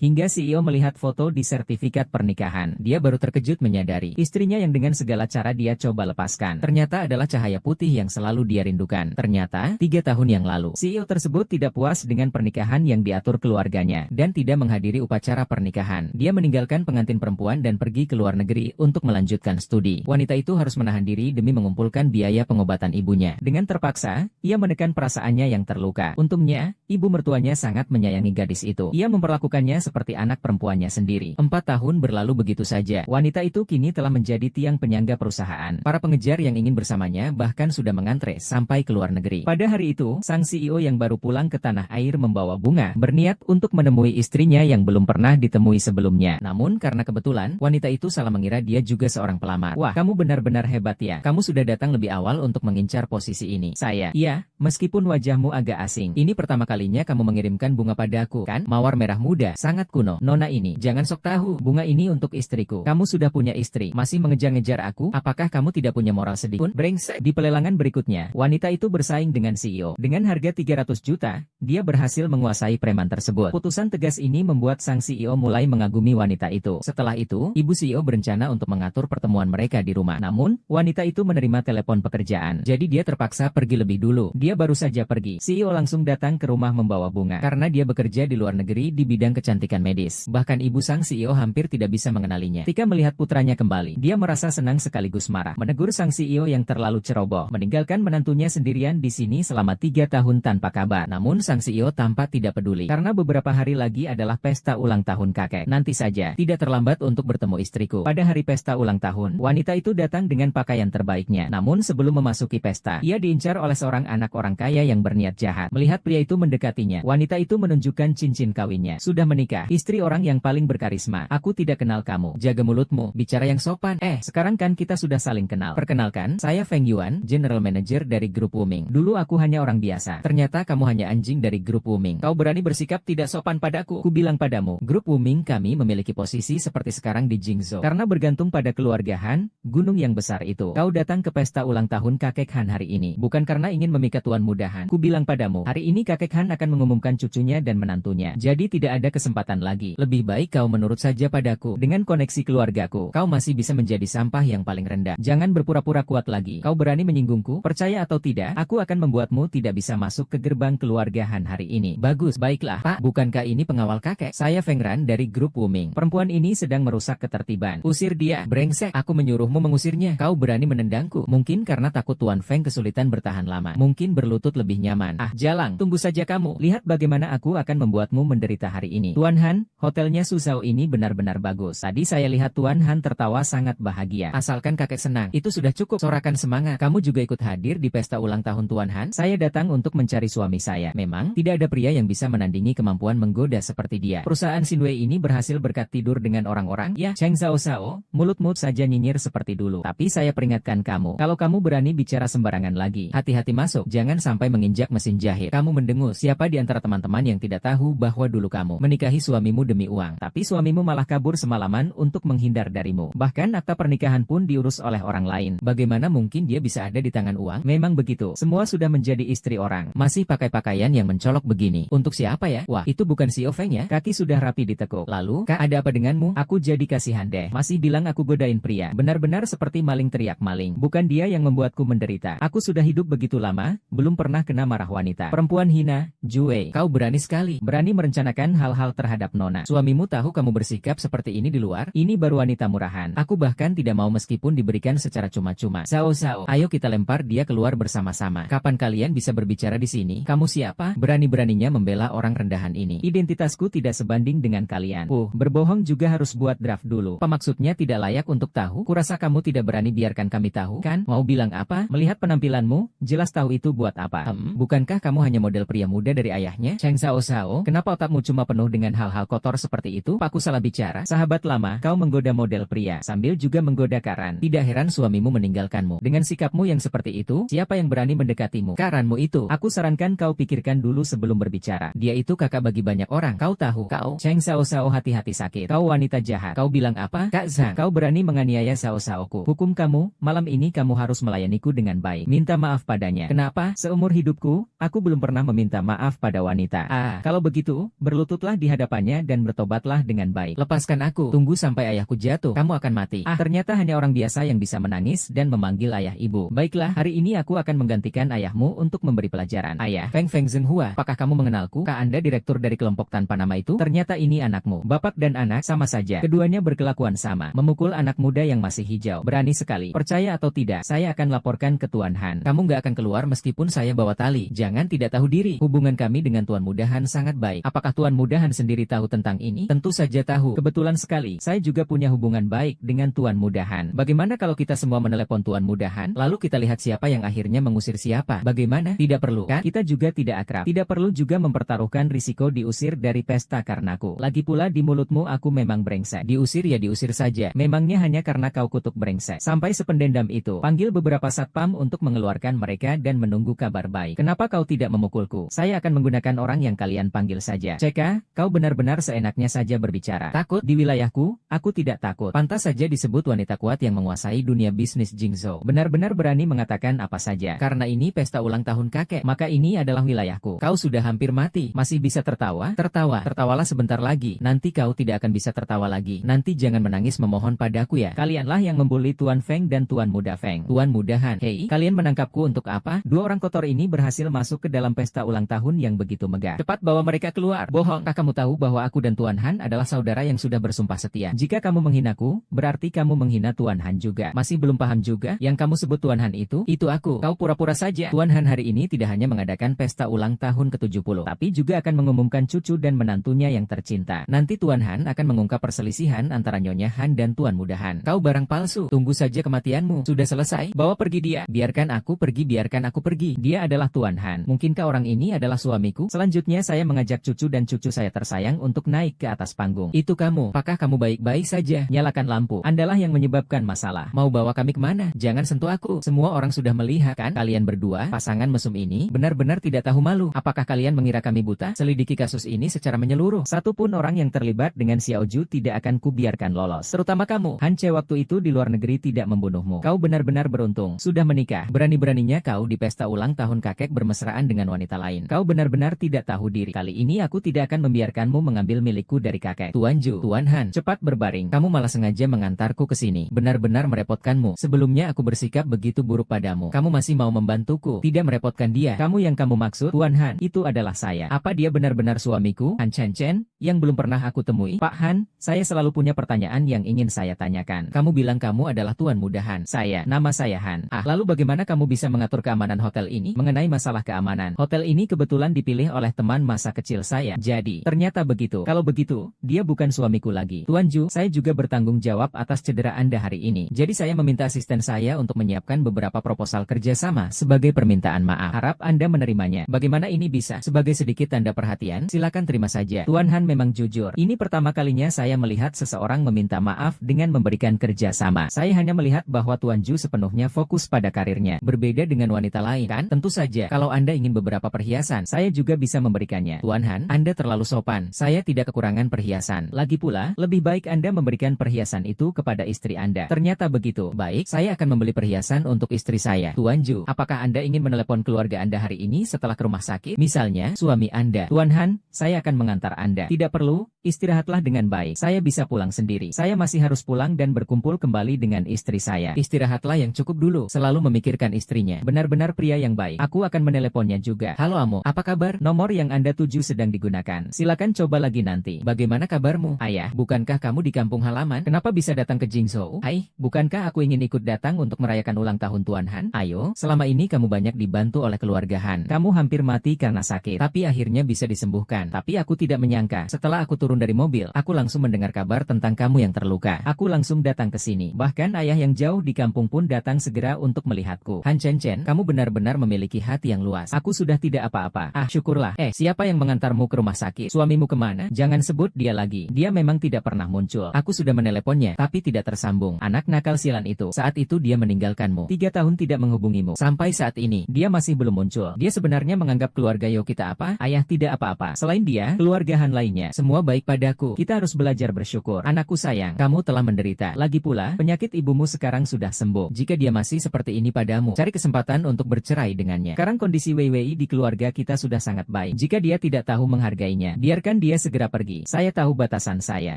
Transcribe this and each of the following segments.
Hingga CEO melihat foto di sertifikat pernikahan, dia baru terkejut menyadari istrinya yang dengan segala cara dia coba lepaskan ternyata adalah cahaya putih yang selalu dia rindukan. Ternyata, 3 tahun yang lalu, CEO tersebut tidak puas dengan pernikahan yang diatur keluarganya dan tidak menghadiri upacara pernikahan. Dia meninggalkan pengantin perempuan dan pergi ke luar negeri untuk melanjutkan studi. Wanita itu harus menahan diri demi mengumpulkan biaya pengobatan ibunya. Dengan terpaksa, ia menekan perasaannya yang terluka. Untungnya, ibu mertuanya sangat menyayangi gadis itu. Ia memperlakukannya seperti anak perempuannya sendiri. 4 tahun berlalu begitu saja. Wanita itu kini telah menjadi tiang penyangga perusahaan. Para pengejar yang ingin bersamanya bahkan sudah mengantre sampai ke luar negeri. Pada hari itu, sang CEO yang baru pulang ke tanah air membawa bunga, berniat untuk menemui istrinya yang belum pernah ditemui sebelumnya. Namun karena kebetulan, wanita itu salah mengira dia juga seorang pelamar. Wah, kamu benar-benar hebat ya. Kamu sudah datang lebih awal untuk mengincar posisi ini. Saya, iya, meskipun wajahmu agak asing. Ini pertama kalinya kamu mengirimkan bunga padaku, kan? Mawar merah muda, sangat kuno. Nona ini, jangan sok tahu, bunga ini untuk istriku. Kamu sudah punya istri, masih mengejar-ngejar aku? Apakah kamu tidak punya moral sedikit pun? Brengsek. Di pelelangan berikutnya, wanita itu bersaing dengan CEO. Dengan harga 300 juta, dia berhasil menguasai preman tersebut. Putusan tegas ini membuat sang CEO mulai mengagumi wanita itu. Setelah itu, ibu CEO berencana untuk mengatur pertemuan mereka di rumah. Namun, wanita itu menerima telepon pekerjaan. Jadi dia terpaksa pergi lebih dulu. Dia baru saja pergi, CEO langsung datang ke rumah membawa bunga. Karena dia bekerja di luar negeri di bidang kecantikan medis. Bahkan ibu sang CEO hampir tidak bisa mengenalinya. Ketika melihat putranya kembali, dia merasa senang sekaligus marah. Menegur sang CEO yang terlalu ceroboh, meninggalkan menantunya sendirian di sini selama 3 tahun tanpa kabar. Namun sang CEO tampak tidak peduli. Karena beberapa hari lagi adalah pesta ulang tahun kakek. Nanti saja, tidak terlambat untuk bertemu istriku. Pada hari pesta ulang tahun, wanita itu datang dengan pakaian terbaiknya. Namun sebelum memasuki pesta, ia diincar oleh seorang anak orang kaya yang berniat jahat. Melihat pria itu mendekatinya, wanita itu menunjukkan cincin kawinnya. Sudah menikah, istri orang yang paling berkarisma. Aku tidak kenal kamu. Jaga mulutmu, bicara yang sopan. Sekarang kan kita sudah saling kenal. Perkenalkan, saya Feng Yuan, General Manager dari grup Wuming. Dulu aku hanya orang biasa. Ternyata kamu hanya anjing dari grup Wuming. Kau berani bersikap tidak sopan padaku. Ku bilang padamu, grup Wuming kami memiliki posisi seperti sekarang di Jingzhou. Karena bergantung pada keluarga Han, gunung yang besar itu. Kau datang ke pesta ulang tahun kakek Han hari ini. Bukan karena ingin memikat Tuan Muda Han. Ku bilang padamu, hari ini kakek Han akan mengumumkan cucunya dan menantunya. Jadi tidak ada kesempatan lagi. Lebih baik kau menurut saja padaku. Dengan koneksi keluargaku, kau masih bisa menjadi sampah yang paling rendah. Jangan berpura-pura kuat lagi. Kau berani menyinggungku? Percaya atau tidak, aku akan membuatmu tidak bisa masuk ke gerbang keluarga Han hari ini. Bagus, baiklah. Pak, bukankah ini pengawal kakek? Saya Feng Ran dari grup Wuming. Perempuan ini sedang merusak ketertiban. Usir dia. Brengsek, aku menyuruhmu mengusirnya. Kau berani menendangku. Mungkin karena takut Tuan Feng kesulitan bertahan lama. Mungkin berlutut lebih nyaman. Jalang, tunggu saja kamu. Lihat bagaimana aku akan membuatmu menderita hari ini. Tuan Han, hotelnya Suzhou ini benar-benar bagus. Tadi saya lihat Tuan Han tertawa sangat bahagia. Asalkan kakek senang, itu sudah cukup. Sorakan semangat. Kamu juga ikut hadir di pesta ulang tahun Tuan Han? Saya datang untuk mencari suami saya. Memang, tidak ada pria yang bisa menandingi kemampuan menggoda seperti dia. Perusahaan Xinwei ini berhasil berkat tidur dengan orang-orang. Ya, Cheng Zhao Zhao, mulutmu saja nyinyir seperti dulu. Tapi saya peringatkan kamu, kalau kamu berani bicara sembarangan lagi, hati-hati masuk. Jangan sampai menginjak mesin jahit. Kamu mendengus. Siapa di antara teman-teman yang tidak tahu bahwa dulu kamu menikahi suamimu demi uang, tapi suamimu malah kabur semalaman untuk menghindar darimu. Bahkan akta pernikahan pun diurus oleh orang lain. Bagaimana mungkin dia bisa ada di tangan uang? Memang begitu. Semua sudah menjadi istri orang. Masih pakai pakaian yang mencolok begini. Untuk siapa ya? Wah, itu bukan si Feng ya? Kaki sudah rapi ditekuk. Lalu, Kak, ada apa denganmu? Aku jadi kasihan deh. Masih bilang aku godain pria. Benar-benar seperti maling teriak maling. Bukan dia yang membuatku menderita. Aku sudah hidup begitu lama, belum pernah kena marah wanita. Perempuan hina, Jue. Kau berani sekali. Berani merencanakan hal-hal terhadap Nona. Suamimu tahu kamu bersikap seperti ini di luar? Ini baru wanita murahan. Aku bahkan tidak mau meskipun diberikan secara cuma-cuma. Sao, ayo kita lempar dia keluar bersama-sama. Kapan kalian bisa berbicara di sini? Kamu siapa? Berani-beraninya membela orang rendahan ini. Identitasku tidak sebanding dengan kalian. Berbohong juga harus buat draft dulu. Apa maksudnya tidak layak untuk tahu? Kurasa kamu tidak berani biarkan kami tahu, kan? Mau bilang apa? Melihat penampilanmu, jelas tahu itu buat apa. Bukankah kamu hanya model pria muda dari ayahnya? Cheng Zhao, kenapa otakmu cuma penuh dengan hal-hal kotor seperti itu? Aku salah bicara. Sahabat lama, kau menggoda model pria, sambil juga menggoda Karan. Tidak heran suamimu meninggalkanmu. Dengan sikapmu yang seperti itu, siapa yang berani mendekatimu? Karanmu itu. Aku sarankan kau pikirkan dulu sebelum berbicara. Dia itu kakak bagi banyak orang. Kau tahu? Kau, Cheng Zhao, hati-hati sakit. Kau wanita jahat. Kau bilang apa? Kak Zhang, kau berani menganiaya Zhao-ku. Hukum kamu, malam ini kamu harus melayaniku dengan baik. Minta maaf padanya. Kenapa? Seumur hidupku, aku belum pernah meminta maaf pada wanita. Kalau begitu, berlututlah di hadapan kegelapannya dan bertobatlah dengan baik. Lepaskan aku, tunggu sampai ayahku jatuh, kamu akan mati. Ternyata hanya orang biasa yang bisa menangis dan memanggil ayah ibu. Baiklah, hari ini aku akan menggantikan ayahmu untuk memberi pelajaran. Ayah, Feng Zhenghua, apakah kamu mengenalku? Kak Anda direktur dari kelompok tanpa nama itu? Ternyata ini anakmu. Bapak dan anak sama saja. Keduanya berkelakuan sama. Memukul anak muda yang masih hijau. Berani sekali. Percaya atau tidak, saya akan laporkan ke Tuan Han. Kamu nggak akan keluar meskipun saya bawa tali. Jangan tidak tahu diri. Hubungan kami dengan Tuan Muda Han sangat baik. Apakah Tuan Muda Han sendiri tahu tentang ini? Tentu saja tahu. Kebetulan sekali, saya juga punya hubungan baik dengan Tuan Muda Han. Bagaimana kalau kita semua menelepon Tuan Muda Han? Lalu kita lihat siapa yang akhirnya mengusir siapa. Bagaimana? Tidak perlu, kan? Kita juga tidak akrab. Tidak perlu juga mempertaruhkan risiko diusir dari pesta karenaku. Lagi pula di mulutmu aku memang brengsek. Diusir ya diusir saja. Memangnya hanya karena kau kutuk brengsek. Sampai sependendam itu. Panggil beberapa satpam untuk mengeluarkan mereka dan menunggu kabar baik. Kenapa kau tidak memukulku? Saya akan menggunakan orang yang kalian panggil saja. Ceka, kau benar-benar seenaknya saja berbicara. Takut di wilayahku? Aku tidak takut. Pantas saja disebut wanita kuat yang menguasai dunia bisnis Jingzhou. Benar-benar berani mengatakan apa saja. Karena ini pesta ulang tahun kakek, maka ini adalah wilayahku. Kau sudah hampir mati. Masih bisa tertawa? Tertawa. Tertawalah sebentar lagi. Nanti kau tidak akan bisa tertawa lagi. Nanti jangan menangis memohon padaku ya. Kalianlah yang membuli Tuan Feng dan Tuan Muda Feng. Tuan Muda Han. Hei, kalian menangkapku untuk apa? Dua orang kotor ini berhasil masuk ke dalam pesta ulang tahun yang begitu megah. Cepat bawa mereka keluar. Bohong. Kamu tahu bahwa aku dan Tuan Han adalah saudara yang sudah bersumpah setia. Jika kamu menghinaku, berarti kamu menghina Tuan Han juga. Masih belum paham juga? Yang kamu sebut Tuan Han itu aku. Kau pura-pura saja. Tuan Han hari ini tidak hanya mengadakan pesta ulang tahun ke-70, tapi juga akan mengumumkan cucu dan menantunya yang tercinta. Nanti Tuan Han akan mengungkap perselisihan antara Nyonya Han dan Tuan Muda Han. Kau barang palsu. Tunggu saja kematianmu. Sudah selesai. Bawa pergi dia. Biarkan aku pergi, biarkan aku pergi. Dia adalah Tuan Han. Mungkinkah orang ini adalah suamiku? Selanjutnya saya mengajak cucu dan cucu saya tersayang untuk naik ke atas panggung. Itu kamu. Apakah kamu baik-baik saja? Nyalakan lampu. Andalah yang menyebabkan masalah. Mau bawa kami kemana? Jangan sentuh aku. Semua orang sudah melihat kan? Kalian berdua, pasangan mesum ini, benar-benar tidak tahu malu. Apakah kalian mengira kami buta? Selidiki kasus ini secara menyeluruh. Satupun orang yang terlibat dengan Xiao Ju tidak akan kubiarkan lolos. Terutama kamu. Han Che waktu itu di luar negeri tidak membunuhmu. Kau benar-benar beruntung. Sudah menikah. Berani-beraninya kau di pesta ulang tahun kakek bermesraan dengan wanita lain. Kau benar-benar tidak tahu diri. Kali ini aku tidak akan membiarkanmu mengambil milikku dari kakek. Tuan Ju, Tuan Han, cepat berbaring. Kamu malah sengaja mengantarku ke sini. Benar-benar merepotkanmu. Sebelumnya aku bersikap begitu buruk padamu. Kamu masih mau membantuku. Tidak merepotkan dia. Kamu yang kamu maksud, Tuan Han, itu adalah saya. Apa dia benar-benar suamiku? Han Chen Chen, yang belum pernah aku temui? Pak Han, saya selalu punya pertanyaan yang ingin saya tanyakan. Kamu bilang kamu adalah Tuan Muda Han. Nama saya Han. Lalu bagaimana kamu bisa mengatur keamanan hotel ini? Mengenai masalah keamanan, hotel ini kebetulan dipilih oleh teman masa kecil saya. Jadi, ternyata begitu. Kalau begitu, dia bukan suamiku lagi. Tuan Ju, saya juga bertanggung jawab atas cedera Anda hari ini. Jadi saya meminta asisten saya untuk menyiapkan beberapa proposal kerjasama sebagai permintaan maaf. Harap Anda menerimanya. Bagaimana ini bisa? Sebagai sedikit tanda perhatian, silakan terima saja. Tuan Han memang jujur. Ini pertama kalinya saya melihat seseorang meminta maaf dengan memberikan kerjasama. Saya hanya melihat bahwa Tuan Ju sepenuhnya fokus pada karirnya. Berbeda dengan wanita lain, kan? Tentu saja, kalau Anda ingin beberapa perhiasan, saya juga bisa memberikannya. Tuan Han, Anda terlalu sopan. Saya tidak kekurangan perhiasan. Lagi pula, lebih baik Anda memberikan perhiasan itu kepada istri Anda. Ternyata begitu. Baik, saya akan membeli perhiasan untuk istri saya. Tuan Ju, apakah Anda ingin menelepon keluarga Anda hari ini setelah ke rumah sakit? Misalnya, suami Anda. Tuan Han, saya akan mengantar Anda. Tidak perlu, istirahatlah dengan baik. Saya bisa pulang sendiri. Saya masih harus pulang dan berkumpul kembali dengan istri saya. Istirahatlah yang cukup dulu. Selalu memikirkan istrinya. Benar-benar pria yang baik. Aku akan meneleponnya juga. Halo Amo, apa kabar? Nomor yang Anda tuju sedang digunakan. Silakan coba lagi nanti. Bagaimana kabarmu? Ayah, bukankah kamu di kampung halaman? Kenapa bisa datang ke Jingzhou? Hai, bukankah aku ingin ikut datang untuk merayakan ulang tahun Tuan Han? Ayo, selama ini kamu banyak dibantu oleh keluarga Han. Kamu hampir mati karena sakit, tapi akhirnya bisa disembuhkan. Tapi aku tidak menyangka, setelah aku turun dari mobil, aku langsung mendengar kabar tentang kamu yang terluka. Aku langsung datang ke sini. Bahkan ayah yang jauh di kampung pun datang segera untuk melihatku. Han Chen Chen, kamu benar-benar memiliki hati yang luas. Aku sudah tidak apa-apa. Syukurlah. Siapa yang mengantarmu ke rumah sakit? Suamimu kemana? Jangan sebut dia lagi. Dia memang tidak pernah muncul. Aku sudah meneleponnya, tapi tidak tersambung. Anak nakal sialan itu. Saat itu dia meninggalkanmu. 3 tahun tidak menghubungimu. Sampai saat ini, dia masih belum muncul. Dia sebenarnya menganggap keluarga Yo kita apa? Ayah tidak apa-apa. Selain dia, keluarga Han lainnya, semua baik baik padaku. Kita harus belajar bersyukur. Anakku sayang, kamu telah menderita. Lagi pula, penyakit ibumu sekarang sudah sembuh. Jika dia masih seperti ini padamu, cari kesempatan untuk bercerai dengannya. Sekarang kondisi Wei di keluarga kita sudah sangat baik. Jika dia tidak tahu menghargainya, biarkan dia segera pergi. Saya tahu batasan saya.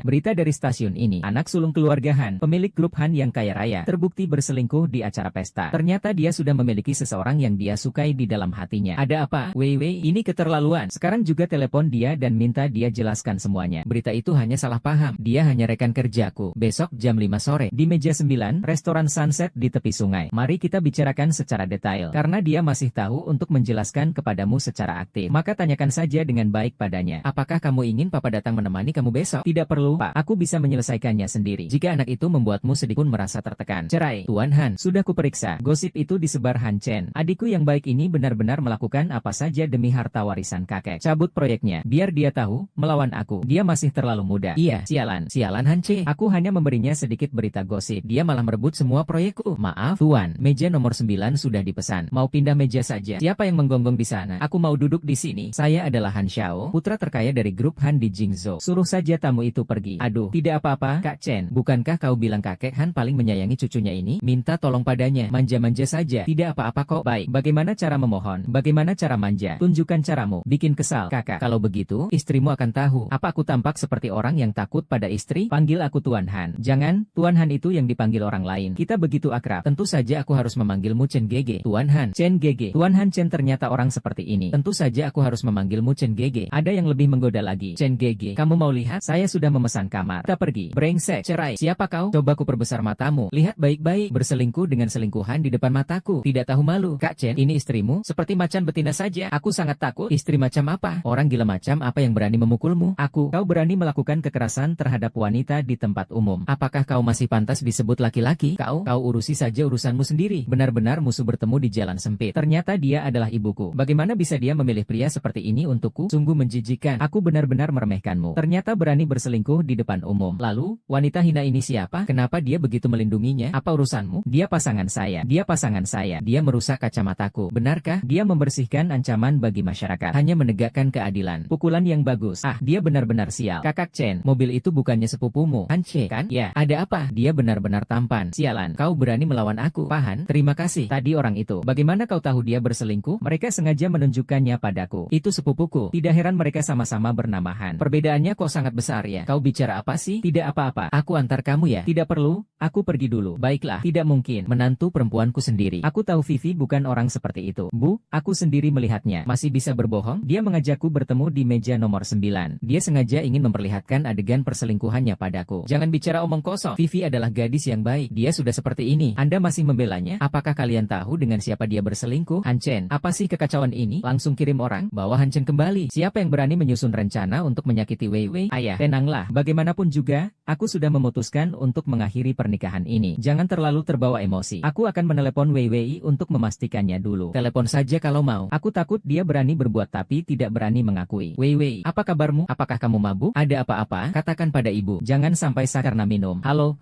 Berita dari stasiun ini, anak sulung keluarga Han, pemilik grup Han yang kaya raya, terbukti berselingkuh di acara pesta. Ternyata dia sudah memiliki seseorang yang dia sukai di dalam hatinya. Ada apa? Wei, ini keterlaluan. Sekarang juga telepon dia dan minta dia jelaskan semuanya. Berita itu hanya salah paham. Dia hanya rekan kerjaku. Besok jam 5 sore, di meja 9, restoran Sunset di tepi sungai. Mari kita bicarakan secara detail. Karena dia masih tahu untuk menjelaskan kepadamu secara aktif. Maka tanyakan saja dengan baik padanya. Apakah kamu ingin papa datang menemani kamu besok? Tidak perlu, Pak. Aku bisa menyelesaikannya sendiri. Jika anak itu membuatmu sedikit pun merasa tertekan. Cerai. Tuan Han, sudah kuperiksa. Gosip itu disebar Han Chen. Adikku yang baik ini benar-benar melakukan apa saja demi harta warisan kakek. Cabut proyeknya. Biar dia tahu, melawan aku. Dia masih terlalu muda. Iya, sialan Han Che. Aku hanya memberinya sedikit berita gosip. Dia malah merebut semua proyekku. Maaf, Tuan. Meja nomor 9 sudah dipesan. Mau pindah meja saja. Siapa yang menggonggong di sana? Aku mau duduk di sini. Saya adalah Han Xiao, putra terkaya dari grup Han di Jingzhou. Suruh saja tamu itu pergi. Aduh, tidak apa-apa, Kak Chen. Bukankah kau bilang kakek Han paling menyayangi cucunya ini? Minta tolong padanya. Manja-manja saja. Tidak apa-apa kok. Baik, bagaimana cara memohon? Bagaimana cara manja? Tunjukkan caramu. Bikin kesal, kakak. Kalau begitu, istrimu akan tahu. Apa aku tampak seperti orang yang takut pada istri? Panggil aku Tuan Han. Jangan, Tuan Han itu yang dipanggil orang lain. Kita begitu akrab. Tentu saja aku harus memanggilmu Chen Gege. Tuan Han. Chen Gege. Tuan Han Chen ternyata orang seperti ini. Tentu saja aku harus memanggilmu Chen Gege. Ada yang lebih menggoda lagi. Chen Gege. Kamu mau lihat? Saya sudah memesan kamar. Kita pergi. Brengsek. Cerai. Siapa kau? Coba ku perbesar matamu. Lihat baik-baik. Berselingkuh dengan selingkuhan di depan mataku. Tidak tahu malu. Kak Chen, ini istrimu? Seperti macan betina saja. Aku sangat takut. Istri macam apa? Orang gila macam apa yang berani memukulmu? Aku. Kau berani melakukan kekerasan terhadap wanita di tempat umum. Apakah kau masih pantas disebut laki-laki? Kau urusi saja urusanmu sendiri. Benar-benar musuh bertemu di jalan sempit. Ternyata dia adalah ibuku. Bagaimana bisa dia memilih pria seperti ini untukku? Sungguh menjijikan. Aku benar-benar meremehkanmu. Ternyata berani berselingkuh di depan umum. Lalu, wanita hina ini siapa? Kenapa dia begitu melindunginya? Apa urusanmu? Dia pasangan saya. Dia pasangan saya. Dia merusak kacamataku. Benarkah? Dia membersihkan ancaman bagi masyarakat. Hanya menegakkan keadilan. Pukulan yang bagus. Ah, dia benar-benar sial. Kakak Chen, mobil itu bukannya sepupumu. Han Che, kan? Ya, ada apa? Dia benar-benar tampan. Sialan, kau berani melawan aku. Pahan, terima kasih. Tadi orang itu. Bagaimana kau tahu dia berselingkuh? Mereka sengaja menunjukkannya padaku. Itu sepupuku. Tidak heran mereka sama-sama bernama Han. Perbedaannya kok sangat besar ya? Kau bicara apa sih? Tidak apa-apa. Aku antar kamu ya? Tidak perlu. Aku pergi dulu. Baiklah. Tidak mungkin. Menantu perempuanku sendiri. Aku tahu Vivi bukan orang seperti itu. Bu, aku sendiri melihatnya. Masih bisa berbohong? Dia mengajakku bertemu di meja nomor 9. Dia sengaja ingin memperlihatkan adegan perselingkuhannya padaku. Jangan bicara omong kosong. Vivi adalah gadis yang baik. Dia sudah seperti ini. Anda masih membelanya? Apakah kalian tahu dengan siapa dia berselingkuh? Han Chen, apa sih kekacauan ini? Langsung kirim orang, bawa Han Chen kembali. Siapa yang berani menyusun rencana untuk menyakiti Wei? Ayah, tenanglah. Bagaimanapun juga, aku sudah memutuskan untuk mengakhiri pernikahan ini. Jangan terlalu terbawa emosi. Aku akan menelepon Wei untuk memastikannya dulu. Telepon saja kalau mau. Aku takut dia berani berbuat tapi tidak berani mengakui. Wei, apa kabarmu? Apakah kamu mabuk? Ada apa-apa? Katakan pada ibu. Jangan sampai sakit karena minum. Halo,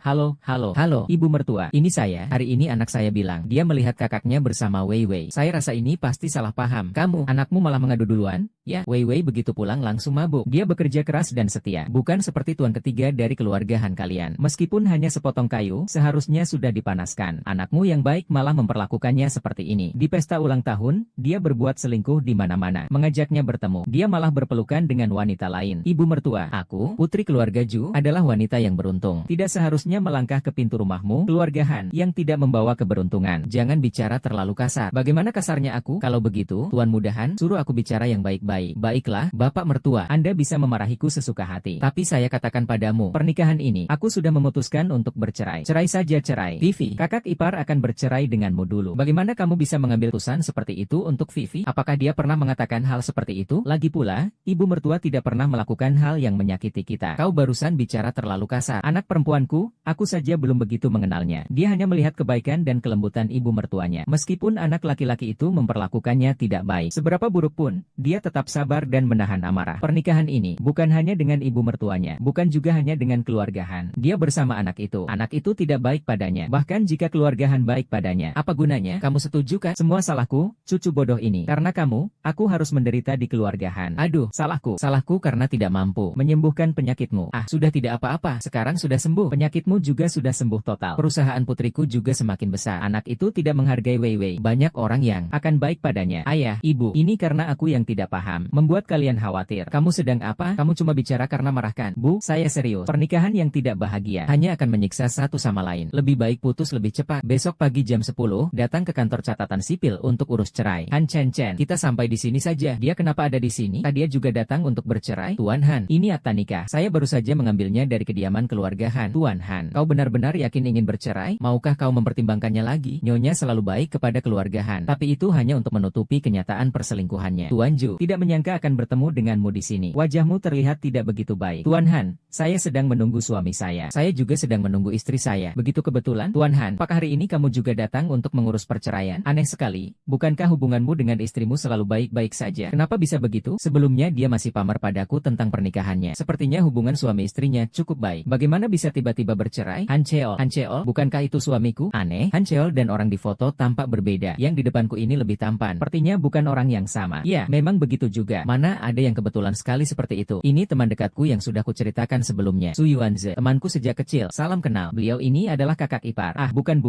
ibu mertua. Ini saya. Hari ini anak saya bilang, dia melihat kakaknya bersama Wei. Saya rasa ini pasti salah paham. Kamu, anakmu malah mengadu duluan? Ya, Wei begitu pulang langsung mabuk. Dia bekerja keras dan setia. Bukan seperti tuan ketiga dari keluarga Han kalian. Meskipun hanya sepotong kayu, seharusnya sudah dipanaskan. Anakmu yang baik malah memperlakukannya seperti ini. Di pesta ulang tahun, dia berbuat selingkuh di mana-mana. Mengajaknya bertemu. Dia malah berpelukan dengan wanita lain. Ibu mertua, aku, putri keluarga Ju, adalah wanita yang beruntung. Tidak seharusnya melangkah ke pintu rumahmu, keluarga Han, yang tidak membawa keberuntungan. Jangan bicara terlalu kasar. Bagaimana kasarnya aku? Kalau begitu, Tuan Mudahan, suruh aku bicara yang baik-baik. Baiklah, Bapak mertua, Anda bisa memarahiku sesuka hati. Tapi saya katakan padamu, pernikahan ini, aku sudah memutuskan untuk bercerai. Cerai saja cerai. Vivi, kakak ipar akan bercerai denganmu dulu. Bagaimana kamu bisa mengambil keputusan seperti itu untuk Vivi? Apakah dia pernah mengatakan hal seperti itu? Lagi pula, ibu mertua tidak pernah melakukan hal yang menyakiti kita. Kau barusan bicara terlalu kasar. Anak perempuanku, aku saja belum begitu mengenalnya. Dia hanya melihat kebaikan dan kelembutan ibu mertuanya. Meskipun anak laki-laki itu memperlakukannya tidak baik, seberapa buruk pun, dia tetap tetap sabar dan menahan amarah. Pernikahan ini bukan hanya dengan ibu mertuanya, bukan juga hanya dengan keluarga Han. Dia bersama anak itu. Anak itu tidak baik padanya. Bahkan jika keluarga Han baik padanya, apa gunanya? Kamu setuju kan? Semua salahku, cucu bodoh ini. Karena kamu, aku harus menderita di keluarga Han. Aduh, salahku. Salahku karena tidak mampu menyembuhkan penyakitmu. Ah, sudah tidak apa-apa. Sekarang sudah sembuh. Penyakitmu juga sudah sembuh total. Perusahaan putriku juga semakin besar. Anak itu tidak menghargai Weiwei. Banyak orang yang akan baik padanya. Ayah, ibu, ini karena aku yang tidak paham. Membuat kalian khawatir. Kamu sedang apa? Kamu cuma bicara karena marahkan. Bu, saya serius. Pernikahan yang tidak bahagia hanya akan menyiksa satu sama lain. Lebih baik putus lebih cepat. Besok pagi jam 10, datang ke kantor catatan sipil untuk urus cerai. Han Chen Chen, kita sampai di sini saja. Dia kenapa ada di sini? Dia juga datang untuk bercerai. Tuan Han, ini akta nikah. Saya baru saja mengambilnya dari kediaman keluarga Han. Tuan Han, kau benar-benar yakin ingin bercerai? Maukah kau mempertimbangkannya lagi? Nyonya selalu baik kepada keluarga Han, tapi itu hanya untuk menutupi kenyataan perselingkuhannya. Tuan Ju, tidak menyangka akan bertemu denganmu di sini. Wajahmu terlihat tidak begitu baik. Tuan Han, saya sedang menunggu suami saya. Saya juga sedang menunggu istri saya. Begitu kebetulan? Tuan Han, apakah hari ini kamu juga datang untuk mengurus perceraian? Aneh sekali. Bukankah hubunganmu dengan istrimu selalu baik-baik saja? Kenapa bisa begitu? Sebelumnya dia masih pamar padaku tentang pernikahannya. Sepertinya hubungan suami istrinya cukup baik. Bagaimana bisa tiba-tiba bercerai? Han Cheol, bukankah itu suamiku? Aneh, Han Cheol dan orang di foto tampak berbeda. Yang di depanku ini lebih tampan. Sepertinya bukan orang yang sama. Ya, memang begitu juga. Mana ada yang kebetulan sekali seperti itu. Ini teman dekatku yang sudah kuceritakan sebelumnya. Su Yuanze, temanku sejak kecil. Salam kenal. Beliau ini adalah kakak ipar. Ah, bukan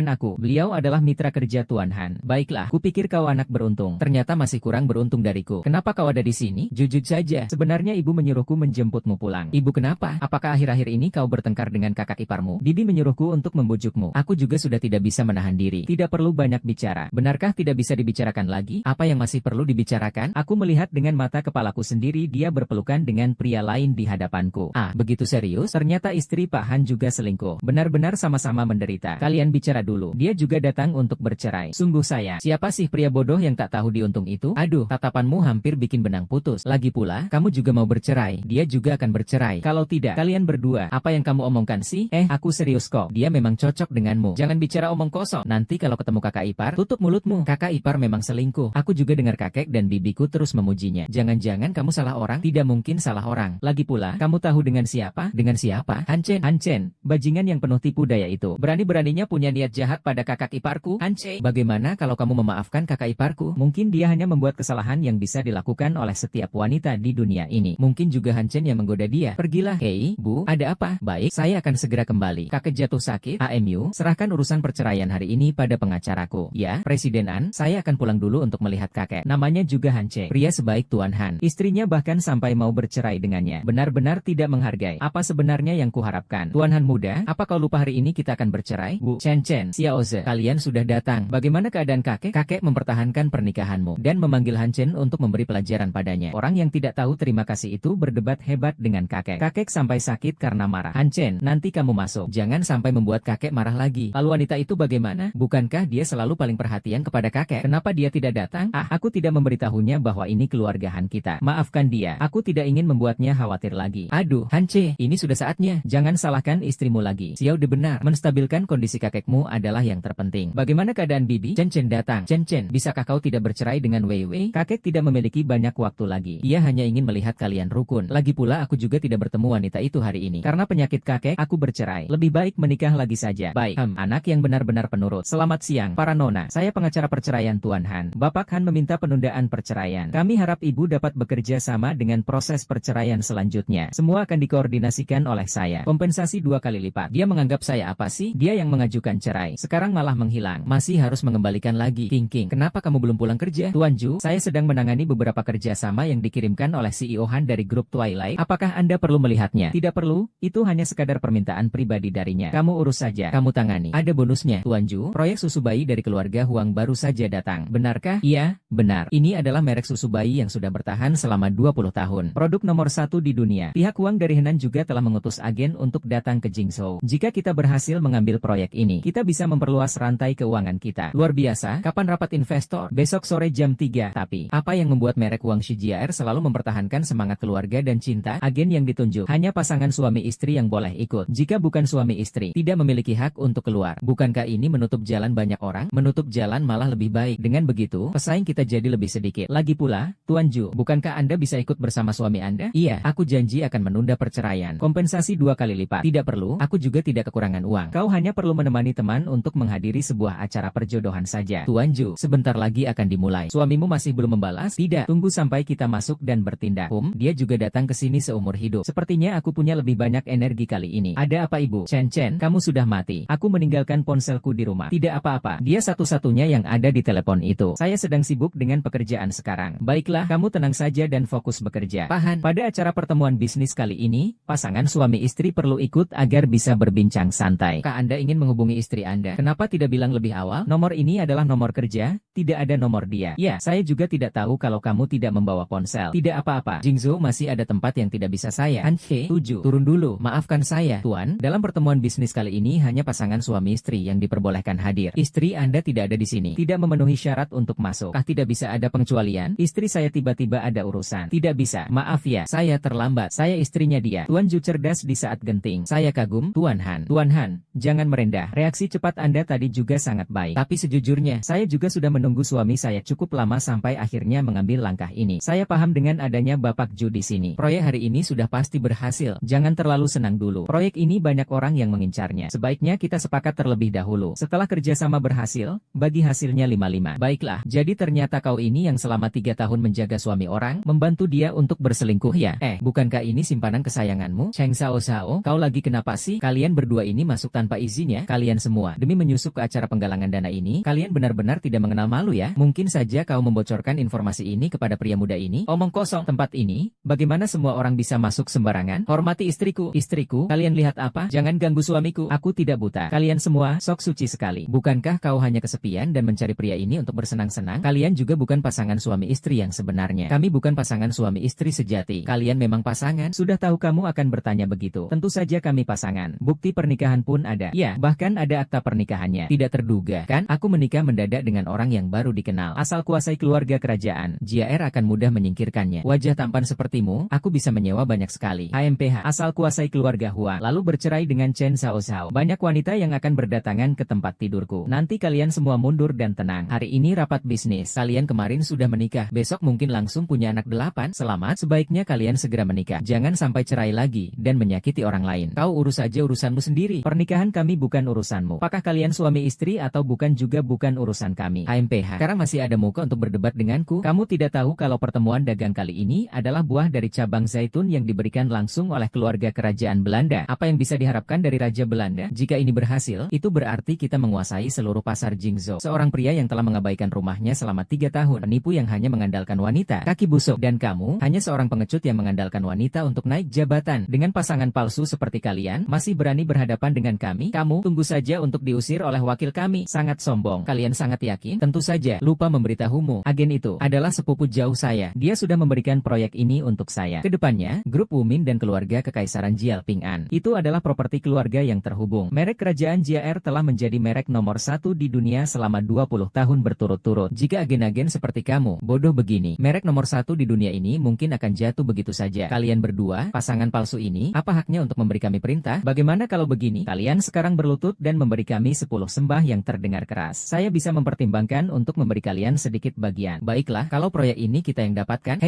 aku. Beliau adalah mitra kerja Tuan Han. Baiklah, kupikir kau anak beruntung. Ternyata masih kurang beruntung dariku. Kenapa kau ada di sini? Jujur saja. Sebenarnya ibu menyuruhku menjemputmu pulang. Ibu kenapa? Apakah akhir-akhir ini kau bertengkar dengan kakak iparmu? Bibi menyuruhku untuk membujukmu. Aku juga sudah tidak bisa menahan diri. Tidak perlu banyak bicara. Benarkah tidak bisa dibicarakan lagi? Apa yang masih perlu dibicarakan? Aku melihat dengan mata kepalaku sendiri dia berpelukan dengan pria lain di hadapanku. Ah, begitu serius? Ternyata istri Pak Han juga selingkuh. Benar-benar sama-sama menderita. Kalian bicara dulu. Dia juga datang untuk bercerai. Sungguh saya. Siapa sih pria bodoh yang tak tahu diuntung itu? Aduh, tatapanmu hampir bikin benang putus. Lagi pula, kamu juga mau bercerai. Dia juga akan bercerai. Kalau tidak, kalian berdua, apa yang kamu omongkan sih? Aku serius kok. Dia memang cocok denganmu. Jangan bicara omong kosong. Nanti kalau ketemu kakak ipar, tutup mulutmu. Kakak ipar memang selingkuh. Aku juga dengar kakek dan bibiku terus memujinya. Jangan-jangan kamu salah orang? Tidak mungkin salah orang. Lagi pula, kamu tahu dengan siapa? Dengan siapa? Han Chen, bajingan yang penuh tipu daya itu. Berani-beraninya punya niat jahat pada kakak iparku. Han Chen, bagaimana kalau kamu memaafkan kakak iparku? Mungkin dia hanya membuat kesalahan yang bisa dilakukan oleh setiap wanita di dunia ini. Mungkin juga Han Chen yang menggoda dia. Pergilah. Hei, Bu, ada apa? Baik, saya akan segera kembali. Kakek jatuh sakit. AMU, serahkan urusan perceraian hari ini pada pengacaraku. Ya, Presiden An, saya akan pulang dulu untuk melihat kakek. Namanya juga Han Chen. Pria sebaik Tuan Han. Istrinya bahkan sampai mau bercerai dengannya. Benar-benar tidak menghargai. Apa sebenarnya yang kuharapkan? Tuan Han muda, apa kau lupa hari ini kita akan bercerai? Bu Chen, Xiaoze, kalian sudah datang. Bagaimana keadaan kakek? Kakek mempertahankan pernikahanmu dan memanggil Han Chen untuk memberi pelajaran padanya. Orang yang tidak tahu terima kasih itu berdebat hebat dengan kakek. Kakek sampai sakit karena marah. Han Chen, nanti kamu masuk. Jangan sampai membuat kakek marah lagi. Lalu wanita itu bagaimana? Bukankah dia selalu paling perhatian kepada kakek? Kenapa dia tidak datang? Ah, aku tidak memberitahunya bahwa ini keluarga Han kita. Maafkan dia. Aku tidak ingin membuatnya khawatir lagi. Aduh, Han Chen, ini sudah saatnya. Jangan salahkan istrimu lagi. Xiao de benar. Menstabilkan kondisi kakekmu adalah yang terpenting. Bagaimana keadaan bibi? Chen datang. Chen, bisakah kau tidak bercerai dengan Wei Wei? Kakek tidak memiliki banyak waktu lagi. Ia hanya ingin melihat kalian rukun. Lagi pula aku juga tidak bertemu wanita itu hari ini. Karena penyakit kakek, aku bercerai. Lebih baik menikah lagi saja. Baik, anak yang benar-benar penurut. Selamat siang, para nona. Saya pengacara perceraian Tuan Han. Bapak Han meminta penundaan perceraian. Kami harap ibu dapat bekerja sama dengan proses perceraian selanjutnya. Semua akan dikoordinasikan oleh saya. Kompensasi 2 kali lipat. Dia menganggap saya apa sih? Dia yang mengajukan cerai. Sekarang malah menghilang. Masih harus mengembalikan lagi. King, kenapa kamu belum pulang kerja? Tuan Ju, saya sedang menangani beberapa kerja sama yang dikirimkan oleh CEO Han dari grup Twilight. Apakah Anda perlu melihatnya? Tidak perlu, itu hanya sekadar permintaan pribadi darinya. Kamu urus saja, kamu tangani. Ada bonusnya. Tuan Ju, proyek susu bayi dari keluarga Huang baru saja datang. Benarkah? Iya, benar. Ini adalah merek susu bayi yang sudah bertahan selama 20 tahun. Produk nomor 1 di dunia. Pihak Huang dari Henan juga telah mengutus agen untuk datang ke Jingzhou. Jika kita berhasil mengambil proyek ini, kita bisa memperluas rantai keuangan kita. Luar biasa. Kapan rapat investor? Besok sore jam 3. Tapi, apa yang membuat merek Huang Shijiaer selalu mempertahankan semangat keluarga dan cinta? Agen yang ditunjuk hanya pasangan suami istri yang boleh ikut. Jika bukan suami istri, tidak memiliki hak untuk keluar. Bukankah ini menutup jalan banyak orang? Menutup jalan malah lebih baik. Dengan begitu, pesaing kita jadi lebih sedikit. Lagi pula pula, Tuan Ju, bukankah Anda bisa ikut bersama suami Anda? Iya, aku janji akan menunda perceraian. Kompensasi 2 kali lipat. Tidak perlu, aku juga tidak kekurangan uang. Kau hanya perlu menemani teman untuk menghadiri sebuah acara perjodohan saja. Tuan Ju, sebentar lagi akan dimulai. Suamimu masih belum membalas? Tidak, tunggu sampai kita masuk dan bertindak. Dia juga datang ke sini seumur hidup. Sepertinya aku punya lebih banyak energi kali ini. Ada apa Ibu? Chen, kamu sudah mati. Aku meninggalkan ponselku di rumah. Tidak apa-apa, dia satu-satunya yang ada di telepon itu. Saya sedang sibuk dengan pekerjaan sekarang. Baiklah, kamu tenang saja dan fokus bekerja. Pahan, pada acara pertemuan bisnis kali ini, pasangan suami istri perlu ikut agar bisa berbincang santai. Kak Anda ingin menghubungi istri Anda. Kenapa tidak bilang lebih awal? Nomor ini adalah nomor kerja, tidak ada nomor dia. Ya, saya juga tidak tahu kalau kamu tidak membawa ponsel. Tidak apa-apa, Jingzhou masih ada tempat yang tidak bisa saya. Hanhe, 7, turun dulu. Maafkan saya, Tuan. Dalam pertemuan bisnis kali ini hanya pasangan suami istri yang diperbolehkan hadir. Istri Anda tidak ada di sini. Tidak memenuhi syarat untuk masuk. Tidak bisa ada pengecualian? Istri saya tiba-tiba ada urusan. Tidak bisa. Maaf ya, saya terlambat. Saya istrinya dia. Tuan Ju cerdas di saat genting. Saya kagum, Tuan Han. Tuan Han, jangan merendah. Reaksi cepat Anda tadi juga sangat baik. Tapi sejujurnya, saya juga sudah menunggu suami saya cukup lama sampai akhirnya mengambil langkah ini. Saya paham dengan adanya Bapak Ju di sini. Proyek hari ini sudah pasti berhasil. Jangan terlalu senang dulu. Proyek ini banyak orang yang mengincarnya. Sebaiknya kita sepakat terlebih dahulu. Setelah kerjasama berhasil, bagi hasilnya 5-5. Baiklah, jadi ternyata kau ini yang selama 3 tahun menjaga suami orang, membantu dia untuk berselingkuh ya? Bukankah ini simpanan kesayanganmu? Cheng Sao, kau lagi kenapa sih? Kalian berdua ini masuk tanpa izin ya? Kalian semua, demi menyusup ke acara penggalangan dana ini, kalian benar-benar tidak mengenal malu ya? Mungkin saja kau membocorkan informasi ini kepada pria muda ini? Omong kosong, tempat ini, bagaimana semua orang bisa masuk sembarangan? Hormati istriku. Istriku, kalian lihat apa? Jangan ganggu suamiku. Aku tidak buta. Kalian semua, sok suci sekali. Bukankah kau hanya kesepian dan mencari pria ini untuk bersenang-senang? Kalian juga bukan pasangan suami istri yang sebenarnya. Kami bukan pasangan suami istri sejati. Kalian memang pasangan? Sudah tahu kamu akan bertanya begitu. Tentu saja kami pasangan. Bukti pernikahan pun ada. Ya, bahkan ada akta pernikahannya. Tidak terduga, kan? Aku menikah mendadak dengan orang yang baru dikenal. Asal kuasai keluarga kerajaan, JR akan mudah menyingkirkannya. Wajah tampan sepertimu, aku bisa menyewa banyak sekali. HMPH, asal kuasai keluarga Hua, lalu bercerai dengan Chen Sao. Banyak wanita yang akan berdatangan ke tempat tidurku. Nanti kalian semua mundur dan tenang. Hari ini rapat bisnis. Kalian kemarin sudah menikah. Besok mungkin langsung punya anak 8. Selamat, sebaiknya kalian segera menikah. Jangan sampai cerai lagi dan menyakiti orang lain. Kau urus aja urusanmu sendiri. Pernikahan kami bukan urusanmu. Apakah kalian suami istri atau bukan juga bukan urusan kami. HMPH, sekarang masih ada muka untuk berdebat denganku? Kamu tidak tahu kalau pertemuan dagang kali ini adalah buah dari cabang zaitun yang diberikan langsung oleh keluarga kerajaan Belanda. Apa yang bisa diharapkan dari Raja Belanda? Jika ini berhasil, itu berarti kita menguasai seluruh pasar Jingzhou. Seorang pria yang telah mengabaikan rumahnya selama 3 tahun, penipu yang hanya mengandalkan wanita, kaki busuk, dan kamu, hanya seorang pengecut yang mengandalkan wanita untuk naik jabatan. Dengan pasangan palsu seperti kalian, masih berani berhadapan dengan kami? Kamu, tunggu saja untuk diusir oleh wakil kami. Sangat sombong. Kalian sangat yakin? Tentu saja, lupa memberitahumu. Agen itu adalah sepupu jauh saya. Dia sudah memberikan proyek ini untuk saya. Kedepannya, grup Wumin dan keluarga Kekaisaran Jialping-an. Itu adalah properti keluarga yang terhubung. Merek kerajaan JR telah menjadi merek nomor 1 di dunia selama 20 tahun berturut-turut. Jika agen-agen seperti kamu, bodoh begini, merek nomor 1 di dunia ini mungkin akan jatuh begitu saja. Kalian berdua, pasangan palsu ini, apa haknya untuk memberi kami perintah? Bagaimana kalau begini? Kalian sekarang berlutut dan memberi kami 10 sembah yang terdengar keras. Saya bisa mempertimbangkan untuk memberi kalian sedikit bagian. Baiklah, kalau proyek ini kita yang dapatkan.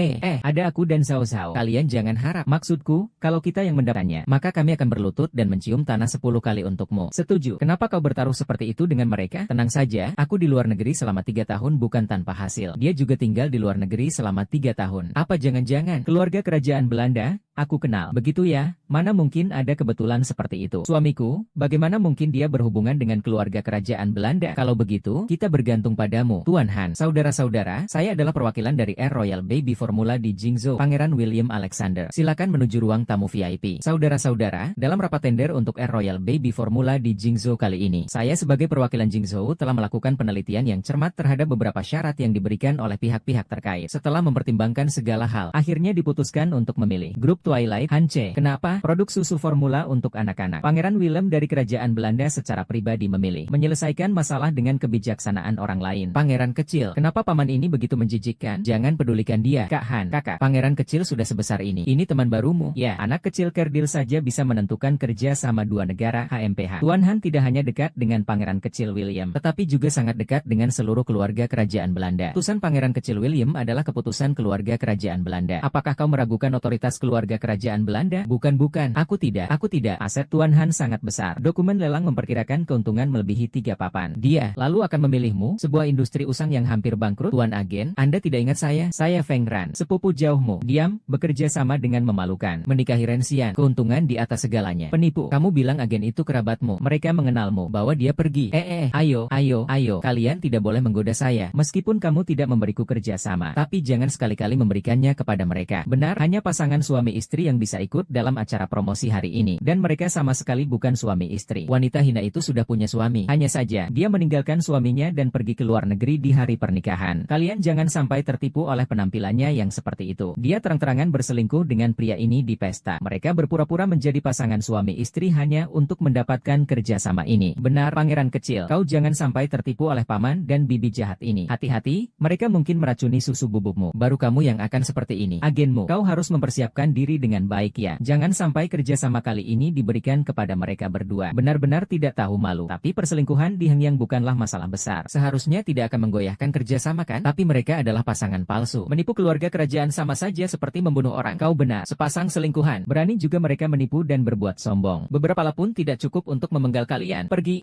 Ada aku dan Sao. Kalian jangan harap. Maksudku, kalau kita yang mendapatkannya, maka kami akan berlutut dan mencium tanah 10 kali untukmu. Setuju. Kenapa kau bertaruh seperti itu dengan mereka? Tenang saja, aku di luar negeri selama 3 tahun bukan tanpa hasil. Dia juga tinggal di luar negeri selama 3 tahun. Apa jangan-jangan keluarga kerajaan Belanda? Aku kenal. Begitu ya? Mana mungkin ada kebetulan seperti itu. Suamiku, bagaimana mungkin dia berhubungan dengan keluarga kerajaan Belanda? Kalau begitu, kita bergantung padamu, Tuan Han. Saudara-saudara, saya adalah perwakilan dari Air Royal Baby Formula di Jingzhou, Pangeran William Alexander. Silakan menuju ruang tamu VIP. Saudara-saudara, dalam rapat tender untuk Air Royal Baby Formula di Jingzhou kali ini, saya sebagai perwakilan Jingzhou telah melakukan penelitian yang cermat terhadap beberapa syarat yang diberikan oleh pihak-pihak terkait. Setelah mempertimbangkan segala hal, akhirnya diputuskan untuk memilih grup Twilight, Hanche. Kenapa? Produk susu formula untuk anak-anak. Pangeran Willem dari kerajaan Belanda secara pribadi memilih menyelesaikan masalah dengan kebijaksanaan orang lain. Pangeran kecil, kenapa paman ini begitu menjijikkan? Jangan pedulikan dia, Kak Han. Kakak, pangeran kecil sudah sebesar ini. Ini teman barumu. Ya, anak kecil kerdil saja bisa menentukan kerja sama dua negara HMPH. Tuan Han tidak hanya dekat dengan pangeran kecil William, tetapi juga sangat dekat dengan seluruh keluarga kerajaan Belanda. Keputusan pangeran kecil William adalah keputusan keluarga kerajaan Belanda. Apakah kau meragukan otoritas keluarga kerajaan Belanda? Bukan. Aku tidak. Aset Tuan Han sangat besar. Dokumen lelang memperkirakan keuntungan melebihi 3 papan. Dia lalu akan memilihmu, sebuah industri usang yang hampir bangkrut. Tuan agen, Anda tidak ingat saya? Saya Feng Ran, sepupu jauhmu. Diam, bekerja sama dengan memalukan. Menikahi Renxian, keuntungan di atas segalanya. Penipu, kamu bilang agen itu kerabatmu. Mereka mengenalmu, bawa dia pergi. Ayo. Kalian tidak boleh menggoda saya. Meskipun kamu tidak memberiku kerja sama, tapi jangan sekali-kali memberikannya kepada mereka. Benar, hanya pasangan suami istri yang bisa ikut dalam acara promosi hari ini. Dan mereka sama sekali bukan suami istri. Wanita hina itu sudah punya suami. Hanya saja, dia meninggalkan suaminya dan pergi ke luar negeri di hari pernikahan. Kalian jangan sampai tertipu oleh penampilannya yang seperti itu. Dia terang-terangan berselingkuh dengan pria ini di pesta. Mereka berpura-pura menjadi pasangan suami istri hanya untuk mendapatkan kerja sama ini. Benar, pangeran kecil. Kau jangan sampai tertipu oleh paman dan bibi jahat ini. Hati-hati, mereka mungkin meracuni susu bubukmu. Baru kamu yang akan seperti ini. Agenmu, kau harus mempersiapkan diri dengan baik ya. Jangan sampai kerjasama kali ini diberikan kepada mereka berdua. Benar-benar tidak tahu malu. Tapi perselingkuhan di Hengyang bukanlah masalah besar. Seharusnya tidak akan menggoyahkan kerjasama kan? Tapi mereka adalah pasangan palsu. Menipu keluarga kerajaan sama saja seperti membunuh orang. Kau benar, sepasang selingkuhan. Berani juga mereka menipu dan berbuat sombong. Beberapa lapun tidak cukup untuk memenggal kalian. Pergi.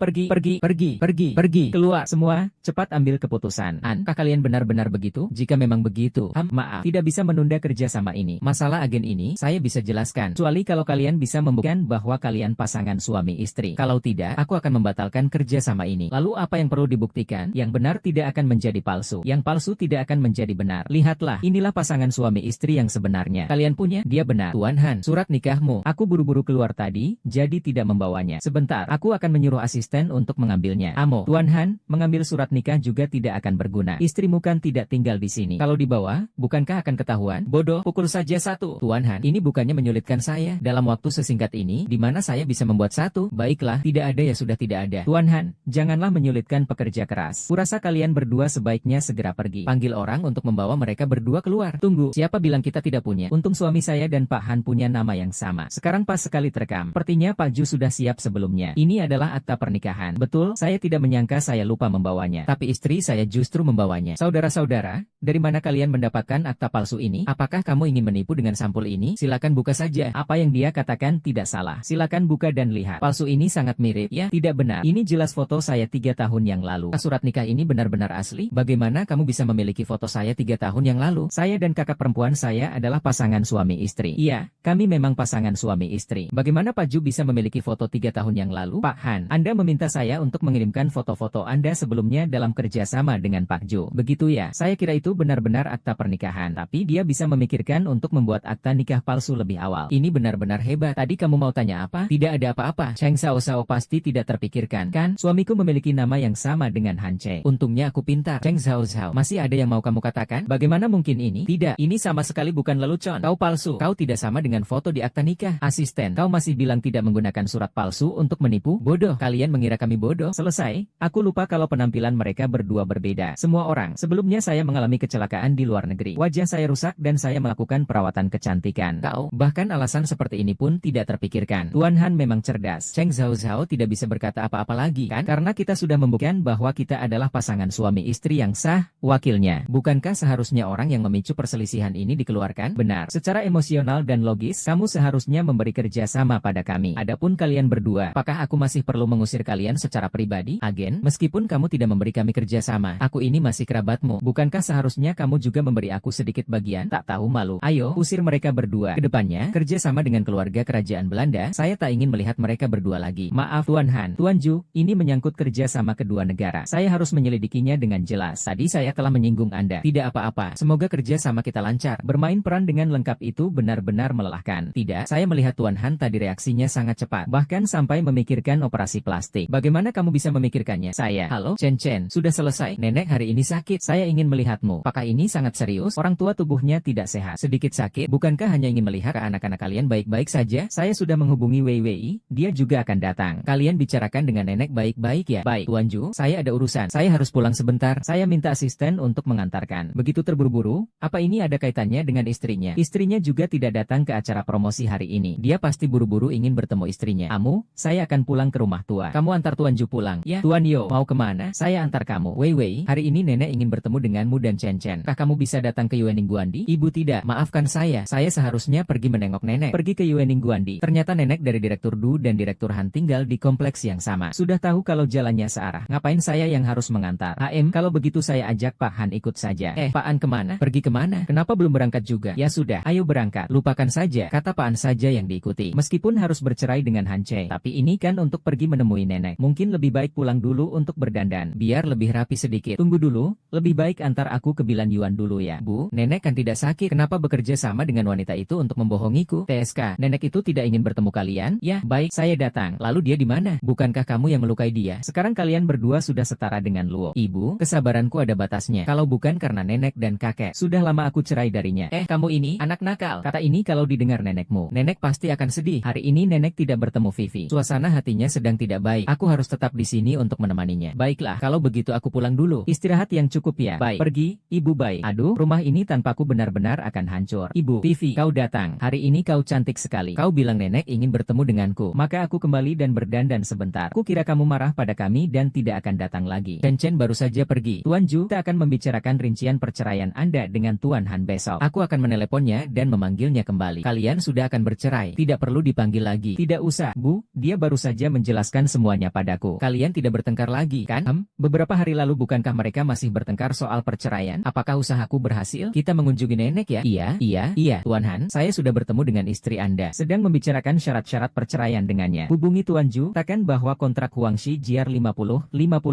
Keluar semua, cepat ambil keputusan. Kah kalian benar-benar begitu? Jika memang begitu, maaf, tidak bisa menunda kerjasama ini. Masalah agen ini, saya bisa jelaskan. Kecuali kalau kalian bisa membuktikan bahwa kalian pasangan suami istri. Kalau tidak, aku akan membatalkan kerjasama ini. Lalu apa yang perlu dibuktikan? Yang benar tidak akan menjadi palsu. Yang palsu tidak akan menjadi benar. Lihatlah, inilah pasangan suami istri yang sebenarnya. Kalian punya? Dia benar. Tuan Han, surat nikahmu. Aku buru-buru keluar tadi, jadi tidak membawanya. Sebentar, aku akan menyuruh asisten untuk mengambilnya. Amo, Tuan Han, mengambil surat nikah juga tidak akan berguna. Istrimu kan tidak tinggal di sini. Kalau dibawa, bukankah akan ketahuan? Bodoh, pukul saja satu. Tuan Han, ini bukannya menyulitkan saya. Dalam waktu sesingkat ini, di mana saya bisa membuat satu? Baiklah, tidak ada ya sudah tidak ada. Tuan Han, janganlah menyulitkan pekerja keras. Kurasa kalian berdua sebaiknya segera pergi. Panggil orang untuk membawa mereka berdua keluar. Tunggu, siapa bilang kita tidak punya? Untung suami saya dan Pak Han punya nama yang sama. Sekarang pas sekali terekam. Sepertinya Pak Ju sudah siap sebelumnya. Ini adalah akta pernikahan. Betul, saya tidak menyangka saya lupa membawanya. Tapi istri saya justru membawanya. Saudara-saudara, dari mana kalian mendapatkan akta palsu ini? Apakah kamu ingin menipu dengan sampul ini? Silakan buka saja. Apa yang dia katakan tidak salah. Silakan buka dan lihat. Palsu ini sangat mirip. Ya, tidak benar. Ini jelas foto saya 3 tahun yang lalu. Surat nikah ini benar-benar asli. Bagaimana kamu bisa memiliki foto saya 3 tahun yang lalu? Saya dan kakak perempuan saya adalah pasangan suami istri. Iya, kami memang pasangan suami istri. Bagaimana Pak Ju bisa memiliki foto 3 tahun yang lalu? Pak Han, Anda meminta saya untuk mengirimkan foto-foto Anda sebelumnya dalam kerjasama dengan Pak Ju. Begitu ya? Saya kira itu benar-benar akta pernikahan. Tapi dia bisa memikirkan untuk membuat akta nikah palsu lebih awal. Ini benar-benar hebat. Tadi kamu mau tanya apa? Tidak ada apa-apa. Cheng Xiao Xiao pasti tidak terpikirkan, kan? Suamiku memiliki nama yang sama dengan Han Che. Untungnya aku pintar. Cheng Xiao Xiao, masih ada yang mau kamu katakan? Bagaimana mungkin ini? Tidak, ini sama sekali bukan lelucon. Kau palsu. Kau tidak sama dengan foto di akta nikah. Asisten, kau masih bilang tidak menggunakan surat palsu untuk menipu? Bodoh. Kalian mengira kami bodoh? Selesai. Aku lupa kalau penampilan mereka berdua berbeda. Semua orang. Sebelumnya saya mengalami kecelakaan di luar negeri. Wajah saya rusak dan saya melakukan perawatan kecantikan. Kau, bahkan alasan seperti ini pun tidak terpikirkan. Tuan Han memang cerdas. Cheng Xiao Xiao tidak bisa berkata apa-apa lagi, kan? Karena kita sudah membuktikan bahwa kita adalah pasangan suami istri yang sah. Wakilnya, bukankah seharusnya orang yang memicu perselisihan ini dikeluarkan? Benar. Secara emosional dan logis, kamu seharusnya memberi kerja sama pada kami. Adapun kalian berdua, apakah aku masih perlu mengusir kalian secara pribadi? Agen, meskipun kamu tidak memberi kami kerja sama, aku ini masih kerabatmu. Bukankah seharusnya kamu juga memberi aku sedikit bagian? Tak tahu malu. Ayo, usir mereka berdua. Kedepannya, kerja sama dengan keluarga kerajaan Belanda, saya tak ingin melihat mereka berdua lagi. Maaf Tuan Han, Tuan Ju, ini menyangkut kerja sama kedua negara. Saya harus menyelidikinya dengan jelas. Tadi saya telah menyinggung Anda. Tidak apa-apa. Semoga kerja sama kita lancar. Bermain peran dengan lengkap itu benar-benar melelahkan. Tidak, saya melihat Tuan Han tadi reaksinya sangat cepat. Bahkan sampai memikirkan operasi plastik. Bagaimana kamu bisa memikirkannya? Saya, halo, Chen Chen, sudah selesai. Nenek hari ini sakit. Saya ingin melihatmu. Apakah ini sangat serius? Orang tua tubuhnya tidak sehat. Sedikit sakit. Bukankah hanya ingin melihat anak-anak kalian baik-baik saja. Saya sudah menghubungi Wei Wei, dia juga akan datang. Kalian bicarakan dengan nenek baik-baik ya. Baik, Tuan Ju, saya ada urusan. Saya harus pulang sebentar. Saya minta asisten untuk mengantarkan. Begitu terburu-buru, apa ini ada kaitannya dengan istrinya? Istrinya juga tidak datang ke acara promosi hari ini. Dia pasti buru-buru ingin bertemu istrinya. Amu, saya akan pulang ke rumah tua. Kamu antar Tuan Ju pulang. Ya, Tuan Yo, mau kemana? Saya antar kamu. Wei Wei, hari ini nenek ingin bertemu denganmu dan Chen Chen. Kah kamu bisa datang ke Yuening Guandi? Ibu tidak, maafkan saya seharusnya pergi menengok nenek. Pergi ke Yuening Guandi. Ternyata nenek dari Direktur Du dan Direktur Han tinggal di kompleks yang sama. Sudah tahu kalau jalannya searah. Ngapain saya yang harus mengantar? Kalau begitu saya ajak Pak Han ikut saja. Pak Han kemana? Pergi kemana? Kenapa belum berangkat juga? Ya sudah, ayo berangkat. Lupakan saja, kata Pak Han saja yang diikuti. Meskipun harus bercerai dengan Han Che, tapi ini kan untuk pergi menemui nenek. Mungkin lebih baik pulang dulu untuk berdandan, biar lebih rapi sedikit. Tunggu dulu, lebih baik antar aku ke Bilan Yuan dulu ya. Bu, nenek kan tidak sakit. Kenapa bekerja sama dengan wanita itu untuk membohongiku? TSK, nenek itu tidak ingin bertemu kalian? Ya, baik, saya datang. Lalu dia di mana? Bukankah kamu yang melukai dia? Sekarang kalian berdua sudah setara dengan Luo. Ibu, kesabaranku ada batasnya. Kalau bukan karena nenek dan kakek, sudah lama aku cerai darinya. Kamu ini, anak nakal. Kata ini kalau didengar nenekmu, nenek pasti akan sedih. Hari ini nenek tidak bertemu Vivi. Suasana hatinya sedang tidak baik. Aku harus tetap di sini untuk menemaninya. Baiklah, kalau begitu aku pulang dulu. Istirahat yang cukup ya. Baik, pergi, ibu baik. Aduh, rumah ini tanpaku benar-benar akan hancur. Ibu, Vivi, kau datang. Hari ini kau cantik sekali. Kau bilang nenek ingin bertemu denganku. Maka aku kembali dan berdandan sebentar. Ku kira kamu marah pada kami dan tidak akan datang lagi. Chen Chen baru saja pergi. Tuan Ju, kita akan membicarakan rincian perceraian Anda dengan Tuan Han besok. Aku akan meneleponnya dan memanggilnya kembali. Kalian sudah akan bercerai. Tidak perlu dipanggil lagi. Tidak usah, Bu. Dia baru saja menjelaskan semuanya padaku. Kalian tidak bertengkar lagi, kan? Beberapa hari lalu bukankah mereka masih bertengkar soal perceraian? Apakah usahaku berhasil? Kita mengunjungi nenek ya? Iya, Tuan Han. Saya sudah bertemu dengan istri Anda. Sedang membicarakan syarat-syarat perceraian dengannya. Hubungi Tuan Ju, katakan bahwa kontrak Huangxi JR 50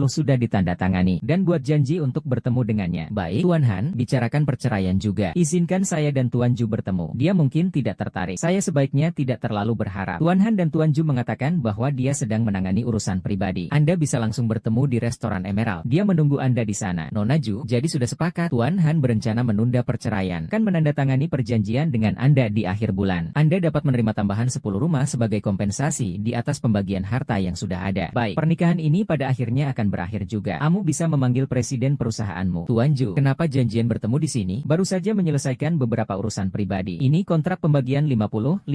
sudah ditandatangani. Dan buat janji untuk bertemu dengannya. Baik, Tuan Han, bicarakan perceraian juga. Izinkan saya dan Tuan Ju bertemu. Dia mungkin tidak tertarik. Saya sebaiknya tidak terlalu berharap. Tuan Han dan Tuan Ju mengatakan bahwa dia sedang menangani urusan pribadi. Anda bisa langsung bertemu di restoran Emerald. Dia menunggu Anda di sana. Nona Ju, jadi sudah sepakat. Tuan Han berencana menunda perceraian. Kan menandatangani perjanjian dengan Anda di akhir bulan. Anda dapat menerima tambahan 10 rumah sebagai kompensasi di atas pembagian harta yang sudah ada. Baik, pernikahan ini pada akhirnya akan berakhir juga. Kamu bisa memanggil presiden perusahaanmu. Tuan Ju, kenapa janjian bertemu di sini? Baru saja menyelesaikan beberapa urusan pribadi. Ini kontrak pembagian 50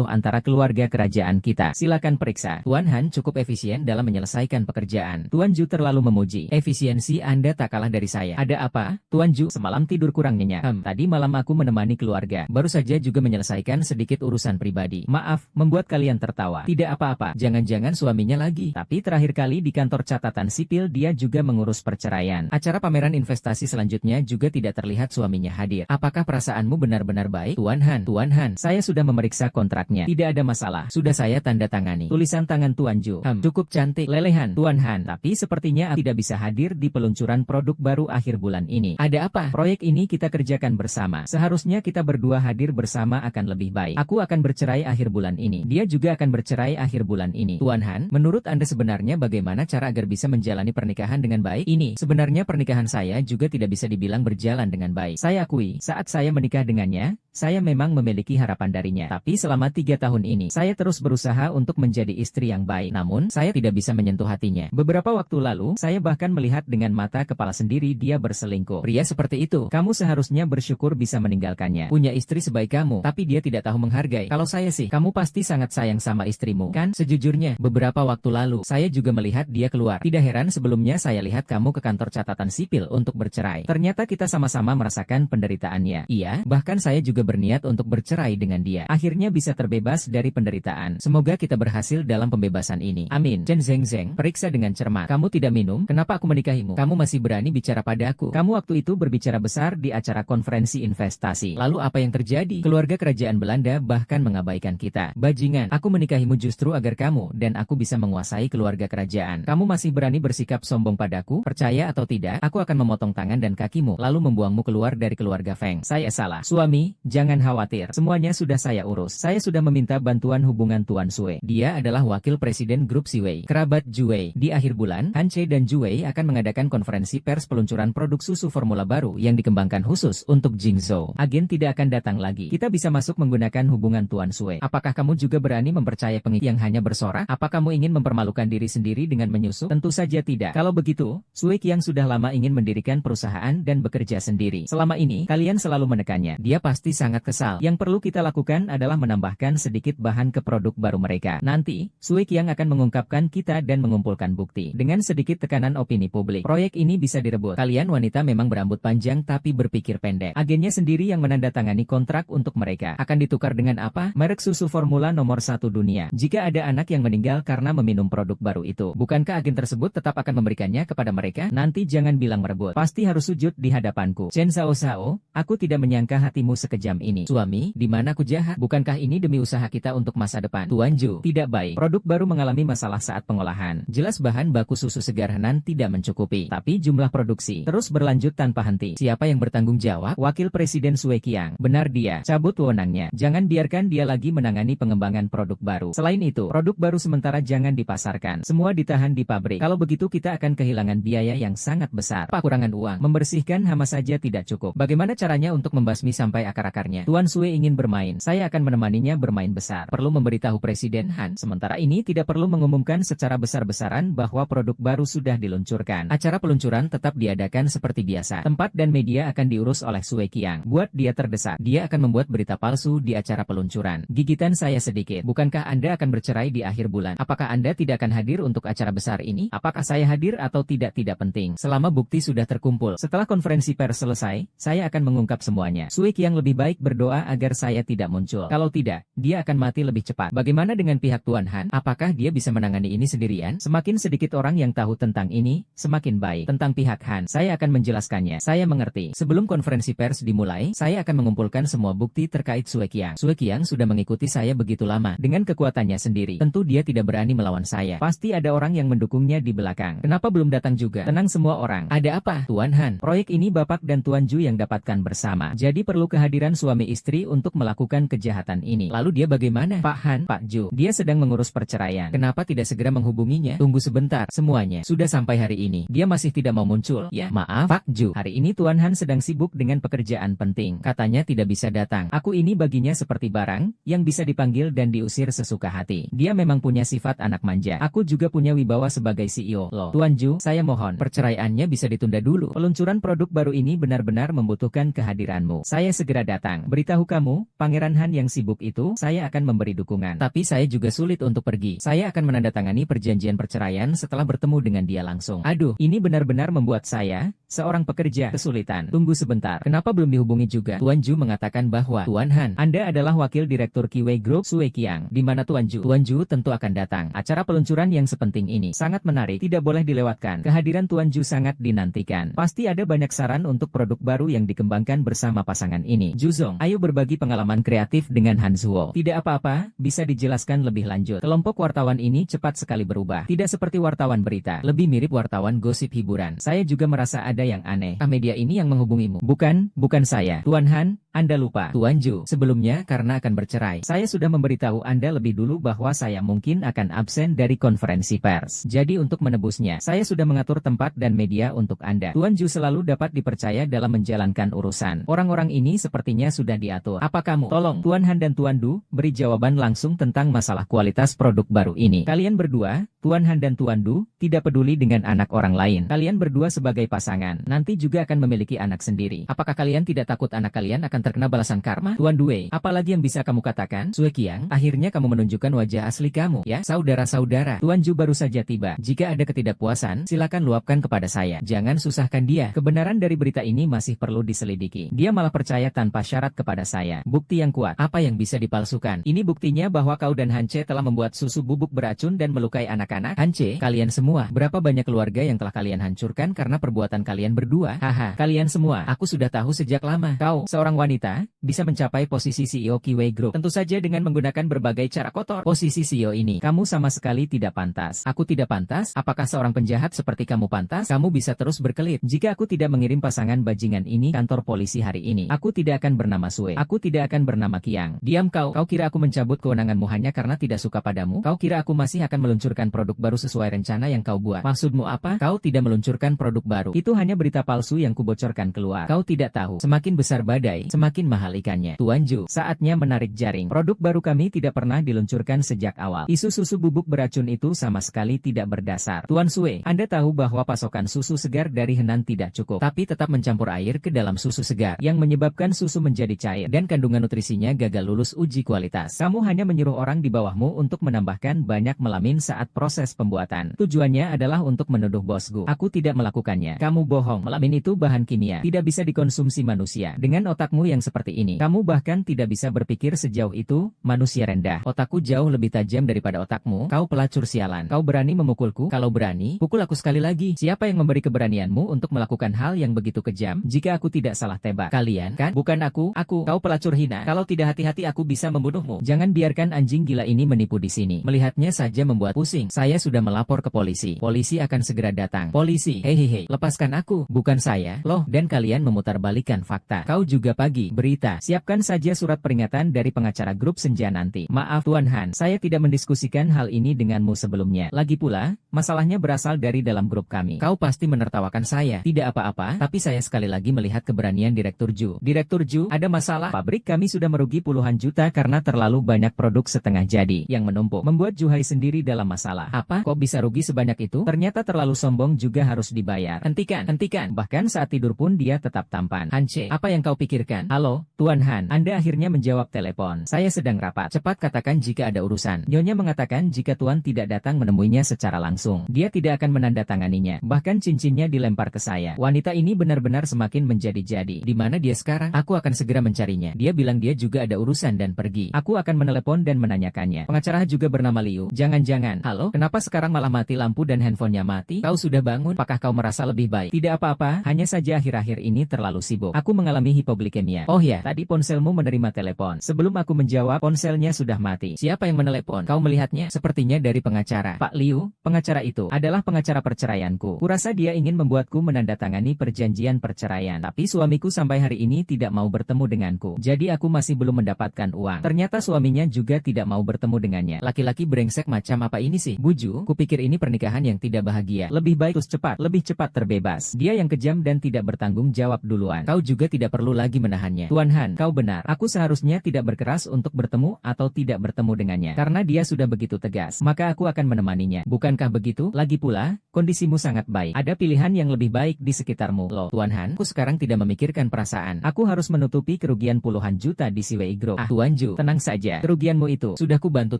antara keluarga kerajaan kita. Silakan periksa. Tuan Han cukup efisien dalam menyelesaikan pekerjaan. Tuan Ju terlalu memuji. Efisiensi Anda tak kalah dari saya. Ada apa? Tuan Ju, semalam tidur kurang nyenyak. Tadi malam aku menemani keluarga. Baru saja juga menyelesaikan sedikit urusan pribadi. Maaf, membuat kalian tertawa. Tidak apa-apa. Jangan-jangan suaminya lagi. Tapi terakhir kali di kantor catatan sipil dia juga mengurus perceraian. Acara pameran investasi selanjutnya juga tidak terlihat suaminya hadir. Apakah perasaanmu benar-benar baik? Tuan Han, saya sudah memeriksa kontraknya. Tidak ada masalah. Sudah saya tanda tangani. Tulisan tangan Tuan Ju. Cukup cantik. Lelehan, Tuan Han. Tapi sepertinya aku tidak bisa hadir di peluncuran produk baru akhir bulan ini. Ada apa? Proyek ini kita kerjakan bersama. Seharusnya kita berdua hadir bersama akan lebih baik. Aku akan bercerai akhir bulan ini. Dia juga akan bercerai akhir bulan ini. Tuan Han, menurut Anda sebenarnya bagaimana cara agar bisa menjalani pernikahan dengan baik? Ini, sebenarnya pernikahan saya juga tidak bisa dibilang berjalan dengan baik. Saya akui, saat saya menikah dengannya, saya memang memiliki harapan darinya. Tapi selama 3 tahun ini, saya terus berusaha untuk menjadi istri yang baik. Namun, saya tidak bisa menyentuh hatinya. Beberapa waktu lalu, saya bahkan melihat dengan mata kepala sendiri dia berselingkuh. Pria seperti itu, kamu seharusnya bersyukur bisa meninggalkannya. Punya istri sebaik kamu, tapi dia tidak tahu menghargai. Kalau saya sih, kamu pasti sangat sayang sama istrimu, kan? Sejujurnya, beberapa waktu lalu, saya juga melihat dia keluar. Tidak heran sebelumnya saya lihat kamu ke kantor catatan sipil untuk bercerai. Ternyata kita sama-sama merasakan penderitaannya. Iya, bahkan saya juga berniat untuk bercerai dengan dia. Akhirnya bisa terbebas dari penderitaan. Semoga kita berhasil dalam pembebasan ini. Amin. Chen Zheng, periksa dengan cermat. Kamu tidak minum? Kenapa aku menikahimu? Kamu masih berani bicara padaku? Kamu waktu itu berbicara besar di acara konferensi investasi. Lalu apa yang terjadi? Keluarga kerajaan Belanda bahkan mengabaikan kita. Bajingan, aku menikahimu justru agar kamu dan aku bisa menguasai keluarga kerajaan. Kamu masih berani bersikap sombong padaku? Percaya atau tidak, aku akan memotong tangan dan kakimu, lalu membuangmu keluar dari keluarga Feng. Saya salah. Suami, jangan khawatir. Semuanya sudah saya urus. Saya sudah meminta bantuan hubungan Tuan Sui. Dia adalah wakil presiden grup Siwei, kerabat Juwei. Di akhir bulan, Han Che dan Juwei akan mengadakan konferensi pers peluncuran produk susu formula baru yang dikembangkan khusus untuk Jingzhou. Agen tidak akan datang lagi. Kita Kita bisa masuk menggunakan hubungan Tuan Sue. Apakah kamu juga berani mempercayai pengikut yang hanya bersorak? Apa kamu ingin mempermalukan diri sendiri dengan menyusup? Tentu saja tidak. Kalau begitu, Sue Qiang sudah lama ingin mendirikan perusahaan dan bekerja sendiri. Selama ini, kalian selalu menekannya. Dia pasti sangat kesal. Yang perlu kita lakukan adalah menambahkan sedikit bahan ke produk baru mereka. Nanti, Sue Qiang akan mengungkapkan kita dan mengumpulkan bukti. Dengan sedikit tekanan opini publik, proyek ini bisa direbut. Kalian wanita memang berambut panjang tapi berpikir pendek. Agennya sendiri yang menandatangani kontrak untuk mereka. Akan ditukar dengan apa? Merek susu formula nomor 1 dunia. Jika ada anak yang meninggal karena meminum produk baru itu, bukankah agen tersebut tetap akan memberikannya kepada mereka? Nanti jangan bilang merebut. Pasti harus sujud di hadapanku. Chen Sao Sao, aku tidak menyangka hatimu sekejam ini. Suami, di mana aku jahat? Bukankah ini demi usaha kita untuk masa depan? Tuan Ju, tidak baik. Produk baru mengalami masalah saat pengolahan. Jelas bahan baku susu segar Henan tidak mencukupi. Tapi jumlah produksi terus berlanjut tanpa henti. Siapa yang bertanggung jawab? Wakil Presiden Sue Qiang. Benar dia. Cabut wewenangnya. Jangan biarkan dia lagi menangani pengembangan produk baru. Selain itu, produk baru sementara jangan dipasarkan. Semua ditahan di pabrik. Kalau begitu kita akan kehilangan biaya yang sangat besar. Kekurangan uang. Membersihkan hama saja tidak cukup. Bagaimana caranya untuk membasmi sampai akar-akarnya? Tuan Sue ingin bermain. Saya akan menemaninya bermain besar. Perlu memberitahu Presiden Han. Sementara ini tidak perlu mengumumkan secara besar-besaran bahwa produk baru sudah diluncurkan. Acara peluncuran tetap diadakan seperti biasa. Tempat dan media akan diurus oleh Sue Qiang. Buat dia terdesak. Dia akan membuat berita palsu di acara peluncuran. Gigitan saya sedikit. Bukankah Anda akan bercerai di akhir bulan? Apakah Anda tidak akan hadir untuk acara besar ini? Apakah saya hadir atau tidak penting. Selama bukti sudah terkumpul. Setelah konferensi pers selesai, saya akan mengungkap semuanya. Sue Qiang lebih baik berdoa agar saya tidak muncul. Kalau tidak, dia akan mati lebih cepat. Bagaimana dengan pihak Tuan Han? Apakah dia bisa menangani ini sendirian? Semakin sedikit orang yang tahu tentang ini, semakin baik. Tentang pihak Han, saya akan menjelaskannya. Saya mengerti. Sebelum konferensi pers dimulai, saya akan mengumpulkan semua bukti terkait Sue Qiang. Sue Qiang sudah mengikuti saya begitu lama. Dengan kekuatannya sendiri, tentu dia tidak berani melawan saya. Pasti ada orang yang mendukungnya di belakang. Kenapa belum datang juga? Tenang semua orang. Ada apa? Tuan Han, proyek ini Bapak dan Tuan Ju yang dapatkan bersama. Jadi perlu kehadiran suami istri untuk melakukan kejahatan ini. Lalu dia bagaimana? Pak Han, Pak Ju, dia sedang mengurus perceraian. Kenapa tidak segera menghubunginya? Tunggu sebentar. Semuanya sudah sampai hari ini. Dia masih tidak mau muncul. Ya, maaf, Pak Ju. Hari ini Tuan Han sedang sibuk dengan pekerjaan penting. Katanya tidak bisa datang. Aku ini baginya seperti barang yang bisa dipanggil dan diusir sesuka hati. Dia memang punya sifat anak manja. Aku juga punya wibawa sebagai CEO. Loh, Tuan Ju, saya mohon, perceraiannya bisa ditunda dulu. Peluncuran produk baru ini benar-benar membutuhkan kehadiranmu. Saya segera datang. Beritahu kamu, Pangeran Han yang sibuk itu, saya akan memberi dukungan. Tapi saya juga sulit untuk pergi. Saya akan menandatangani perjanjian perceraian setelah bertemu dengan dia langsung. Aduh, ini benar-benar membuat saya, seorang pekerja, kesulitan. Tunggu sebentar. Kenapa belum dihubungi juga? Tuan Ju mengatakan bahwa, Tuan Han, Anda adalah wakil direktur Kiwei Group Sue Qiang. Di mana Tuan Ju? Tuan Ju tentu akan datang. Acara peluncuran yang sepenting ini sangat menarik, tidak boleh dilewatkan. Kehadiran Tuan Ju sangat dinantikan. Pasti ada banyak saran untuk produk baru yang dikembangkan bersama pasangan ini. Juzong, ayo berbagi pengalaman kreatif dengan Han Zuo. Tidak apa-apa, bisa dijelaskan lebih lanjut. Kelompok wartawan ini cepat sekali berubah. Tidak seperti wartawan berita, lebih mirip wartawan gosip hiburan. Saya juga merasa ada yang aneh. Media ini yang menghubungimu? Bukan saya. Tuan Han, Anda lupa. Tuan Ju, sebelumnya karena akan bercerai, saya sudah memberitahu Anda lebih dulu bahwa saya mungkin akan absen dari konferensi pers. Jadi untuk menebusnya, saya sudah mengatur tempat dan media untuk Anda. Tuan Ju selalu dapat dipercaya dalam menjalankan urusan. Orang-orang ini sepertinya sudah diatur. Apa kamu? Tolong, Tuan Han dan Tuan Du, beri jawaban langsung tentang masalah kualitas produk baru ini. Kalian berdua, Tuan Han dan Tuan Du, tidak peduli dengan anak orang lain. Kalian berdua sebagai pasangan, nanti juga akan memiliki anak sendiri. Apakah kalian tidak takut anak kalian akan terkena balasan karma? Tuan Due, apalagi yang bisa kamu katakan? Sue Qiang, akhirnya kamu menunjukkan wajah asli kamu, ya? Saudara-saudara, Tuan Ju baru saja tiba. Jika ada ketidakpuasan, silakan luapkan kepada saya. Jangan susahkan dia. Kebenaran dari berita ini masih perlu diselidiki. Dia malah percaya tanpa syarat kepada saya. Bukti yang kuat. Apa yang bisa dipalsukan? Ini buktinya bahwa kau dan Hance telah membuat susu bubuk beracun dan melukai anak-anak. Hance, kalian semua, berapa banyak keluarga yang telah kalian hancurkan karena perbuatan kalian berdua? Haha, kalian semua, aku sudah tahu sejak lama. Kau, seorang wanita, bisa mencapai posisi CEO Kiwei Group. Tentu saja dengan menggunakan berbagai cara kotor. Posisi CEO ini, kamu sama sekali tidak pantas. Aku tidak pantas? Apakah seorang penjahat seperti kamu pantas? Kamu bisa terus berkelit. Jika aku tidak mengirim pasangan bajingan ini kantor polisi hari ini, aku tidak akan bernama Sue. Aku tidak akan bernama Qiang. Diam kau. Kau kira aku mencabut kewenanganmu hanya karena tidak suka padamu? Kau kira aku masih akan meluncurkan produk baru sesuai rencana yang kau buat. Maksudmu apa? Kau tidak meluncurkan produk baru. Itu hanya berita palsu yang kubocorkan keluar. Kau tidak tahu, semakin besar badai, semakin mahal ikannya. Tuan Ju, saatnya menarik jaring. Produk baru kami tidak pernah diluncurkan sejak awal. Isu susu bubuk beracun itu sama sekali tidak berdasar. Tuan Sue, Anda tahu bahwa pasokan susu segar dari Henan tidak cukup, tapi tetap mencampur air ke dalam susu segar, yang menyebabkan susu menjadi cair, dan kandungan nutrisinya gagal lulus uji kualitas. Kamu hanya menyuruh orang di bawahmu untuk menambahkan banyak melamin saat proses pembuatan. Tujuannya adalah untuk menuduh bosku. Aku tidak melakukannya. Kamu bohong. Melamin itu bahan kimia, tidak bisa dikonsumsi manusia. Dengan otakmu yang seperti ini, kamu bahkan tidak bisa berpikir sejauh itu. Manusia rendah. Otakku jauh lebih tajam daripada otakmu. Kau pelacur sialan. Kau berani memukulku? Kalau berani, pukul aku sekali lagi. Siapa yang memberi keberanianmu untuk melakukan hal yang begitu kejam? Jika aku tidak salah tebak, kalian kan? Bukan aku. Kau pelacur hina. Kalau tidak hati-hati aku bisa membunuhmu. Jangan biarkan anjing gila ini menipu di sini. Melihatnya saja membuat pusing. Saya sudah melapor ke polisi. Polisi akan segera datang. Polisi, hehehe, lepaskan aku. Bukan saya. Loh, dan kalian memutarbalikkan fakta. Kau juga pagi. Berita. Siapkan saja surat peringatan dari pengacara grup Senja nanti. Maaf Tuan Han, saya tidak mendiskusikan hal ini denganmu sebelumnya. Lagi pula, masalahnya berasal dari dalam grup kami. Kau pasti menertawakan saya. Tidak apa-apa, tapi saya sekali lagi melihat keberanian Direktur Ju. Direktur Ju, ada masalah. Pabrik kami sudah merugi puluhan juta karena terlalu banyak produk setengah jadi yang menumpuk, membuat Juhai sendiri dalam masalah. Apa? Kok bisa rugi sebanyak itu? Ternyata terlalu sombong juga harus dibayar. Hentikan. Bahkan saat tidur pun dia tetap tampan. Hanche, apa yang kau pikirkan? Halo, Tuan Han. Anda akhirnya menjawab telepon. Saya sedang rapat. Cepat katakan jika ada urusan. Nyonya mengatakan jika Tuan tidak datang menemuinya secara langsung, dia tidak akan menandatanganinya. Bahkan cincinnya dilempar ke saya. Wanita ini benar-benar semakin menjadi-jadi. Di mana dia sekarang? Aku akan segera mencarinya. Dia bilang dia juga ada urusan dan pergi. Aku akan menelepon dan menanyakannya. Pengacara juga bernama Liu. Jangan-jangan. Halo, kenapa sekarang malah mati lampu dan handphonenya mati? Kau sudah bangun? Apakah kau merasa lebih baik? Tidak apa-apa, hanya saja akhir-akhir ini terlalu sibuk. Aku mengalami hipoglikemia. Oh ya, tadi ponselmu menerima telepon. Sebelum aku menjawab, ponselnya sudah mati. Siapa yang menelepon? Kau melihatnya? Sepertinya dari pengacara. Pak Liu, pengacara itu adalah pengacara perceraianku. Kurasa dia ingin membuatku menandatangani perjanjian perceraian. Tapi suamiku sampai hari ini tidak mau bertemu denganku. Jadi aku masih belum mendapatkan uang. Ternyata suaminya juga tidak mau bertemu dengannya. Laki-laki brengsek macam apa ini sih? Buju, kupikir ini pernikahan yang tidak bahagia. Lebih baik lebih cepat terbebas. Dia yang kejam dan tidak bertanggung jawab duluan. Kau juga tidak perlu lagi menahannya. Tuan Han, kau benar. Aku seharusnya tidak berkeras untuk bertemu atau tidak bertemu dengannya. Karena dia sudah begitu tegas. Maka aku akan menemaninya. Bukankah begitu? Lagi pula, kondisimu sangat baik. Ada pilihan yang lebih baik di sekitarmu. Loh, Tuan Han, aku sekarang tidak memikirkan perasaan. Aku harus menutupi kerugian puluhan juta di Siwei Group. Tuan Ju, tenang saja. Kerugianmu itu sudah ku bantu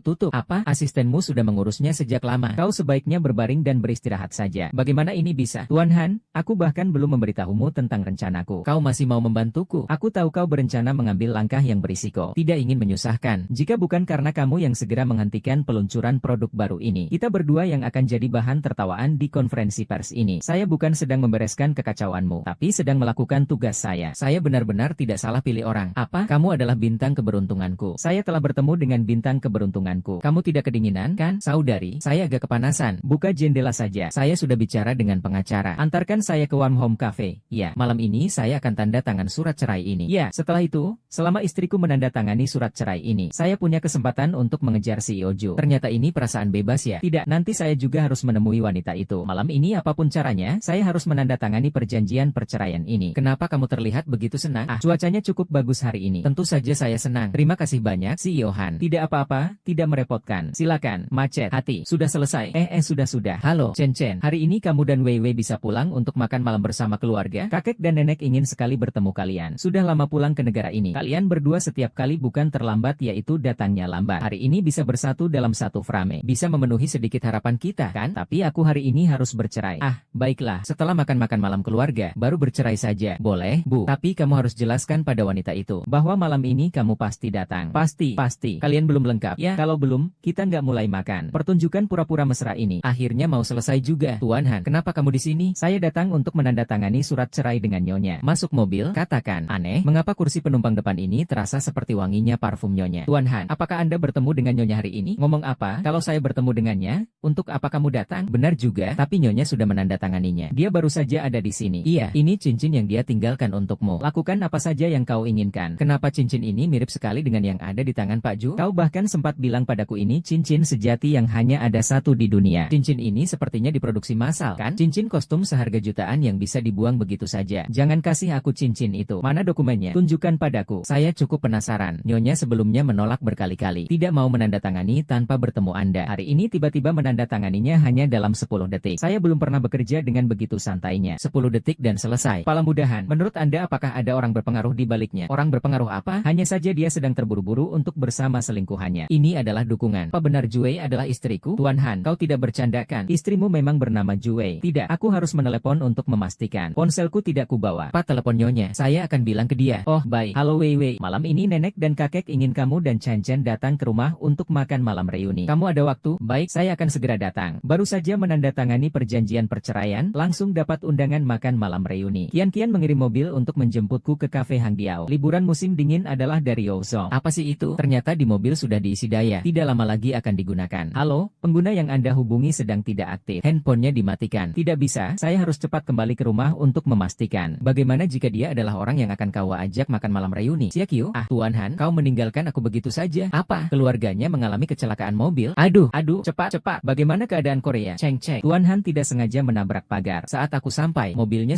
tutup. Apa? Asistenmu sudah mengurusnya sejak lama. Kau sebaiknya berbaring dan beristirahat saja. Bagaimana ini bisa? Tuan Han, aku bahkan belum memberitahumu tentang rencanaku. Kau masih mau membantuku? Aku tahu kau berencana mengambil langkah yang berisiko. Tidak ingin menyusahkan. Jika bukan karena kamu yang segera menghentikan peluncuran produk baru ini, kita berdua yang akan jadi bahan tertawaan di konferensi pers ini. Saya bukan sedang membereskan kekacauanmu, tapi sedang melakukan tugas saya. Saya benar-benar tidak salah pilih orang. Apa? Kamu adalah bintang keberuntunganku. Saya telah bertemu dengan bintang keberuntunganku. Kamu tidak kedinginan, kan? Saudari, saya agak kepanasan. Buka jendela saja. Saya sudah bicara dengan pengacara. Antarkan saya ke Warm Home Cafe. Ya, malam ini saya akan tanda tangan surat cerai ini. Ya, setelah itu, selama istriku menandatangani surat cerai ini, saya punya kesempatan untuk mengejar CEO Ju. Ternyata ini perasaan bebas ya? Tidak, nanti saya juga harus menemui wanita itu. Malam ini apapun caranya, saya harus menandatangani perjanjian perceraian ini. Kenapa kamu terlihat begitu senang? Cuacanya cukup bagus hari ini. Tentu saja saya senang. Terima kasih banyak, CEO Han. Tidak apa-apa, tidak merepotkan. Silakan, macet, hati. Sudah selesai. Sudah. Halo, Chen. Hari ini kamu dan Wei Wei bisa pulang untuk makan malam bersama keluarga? Kakek dan nenek ingin sekali bertemu kalian. Sudah lama pulang ke negara ini. Kalian berdua setiap kali bukan terlambat yaitu datangnya lambat. Hari ini bisa bersatu dalam satu frame. Bisa memenuhi sedikit harapan kita, kan? Tapi aku hari ini harus bercerai. Baiklah. Setelah makan-makan malam keluarga, baru bercerai saja. Boleh, Bu. Tapi kamu harus jelaskan pada wanita itu bahwa malam ini kamu pasti datang. Pasti. Kalian belum lengkap? Ya, kalau belum, kita nggak mulai makan. Pertunjukan pura-pura mesra ini akhirnya mau selesai juga. Tuan Han, kenapa kamu di sini? Saya datang untuk menandatangani surat cerai dengan Nyonya. Masuk mobil, katakan. Aneh, mengapa kursi penumpang depan ini terasa seperti wanginya parfum Nyonya? Tuan Han, apakah Anda bertemu dengan Nyonya hari ini? Ngomong apa? Kalau saya bertemu dengannya, untuk apa kamu datang? Benar juga, tapi Nyonya sudah menandatanganinya. Dia baru saja ada di sini. Iya, ini cincin yang dia tinggalkan untukmu. Lakukan apa saja yang kau inginkan. Kenapa cincin ini mirip sekali dengan yang ada di tangan Pak Ju? Kau bahkan sempat bilang padaku ini cincin sejati yang hanya ada ada satu di dunia. Cincin ini sepertinya diproduksi massal, kan? Cincin kostum seharga jutaan yang bisa dibuang begitu saja. Jangan kasih aku cincin itu. Mana dokumennya? Tunjukkan padaku. Saya cukup penasaran. Nyonya sebelumnya menolak berkali-kali. Tidak mau menandatangani tanpa bertemu Anda. Hari ini tiba-tiba menandatanganinya hanya dalam 10 detik. Saya belum pernah bekerja dengan begitu santainya. 10 detik dan selesai. Pala mudahan. Menurut Anda apakah ada orang berpengaruh di baliknya? Orang berpengaruh apa? Hanya saja dia sedang terburu-buru untuk bersama selingkuhannya. Ini adalah dukungan. Apa benar Jue adalah istriku? Tuan Han, kau tidak bercandakan. Istrimu memang bernama Jue. Tidak, aku harus menelepon untuk memastikan. Ponselku tidak kubawa. Pak, telepon nyonya. Saya akan bilang ke dia. Oh, baik. Halo Wei. Malam ini nenek dan kakek ingin kamu dan Chen Chen datang ke rumah untuk makan malam reuni. Kamu ada waktu? Baik, saya akan segera datang. Baru saja menandatangani perjanjian perceraian, langsung dapat undangan makan malam reuni. Kian mengirim mobil untuk menjemputku ke kafe Hangdiao. Liburan musim dingin adalah dari Youzhou. Apa sih itu? Ternyata di mobil sudah diisi daya. Tidak lama lagi akan digunakan. Halo, pengguna yang Anda hubungi sedang tidak aktif. Handphonenya dimatikan. Tidak bisa, saya harus cepat kembali ke rumah untuk memastikan. Bagaimana jika dia adalah orang yang akan kau ajak makan malam reuni? Siakyu? Ah, Tuan Han, kau meninggalkan aku begitu saja. Apa? Keluarganya mengalami kecelakaan mobil? Aduh, cepat. Bagaimana keadaan Korea? Cheng. Tuan Han tidak sengaja menabrak pagar. Saat aku sampai, mobilnya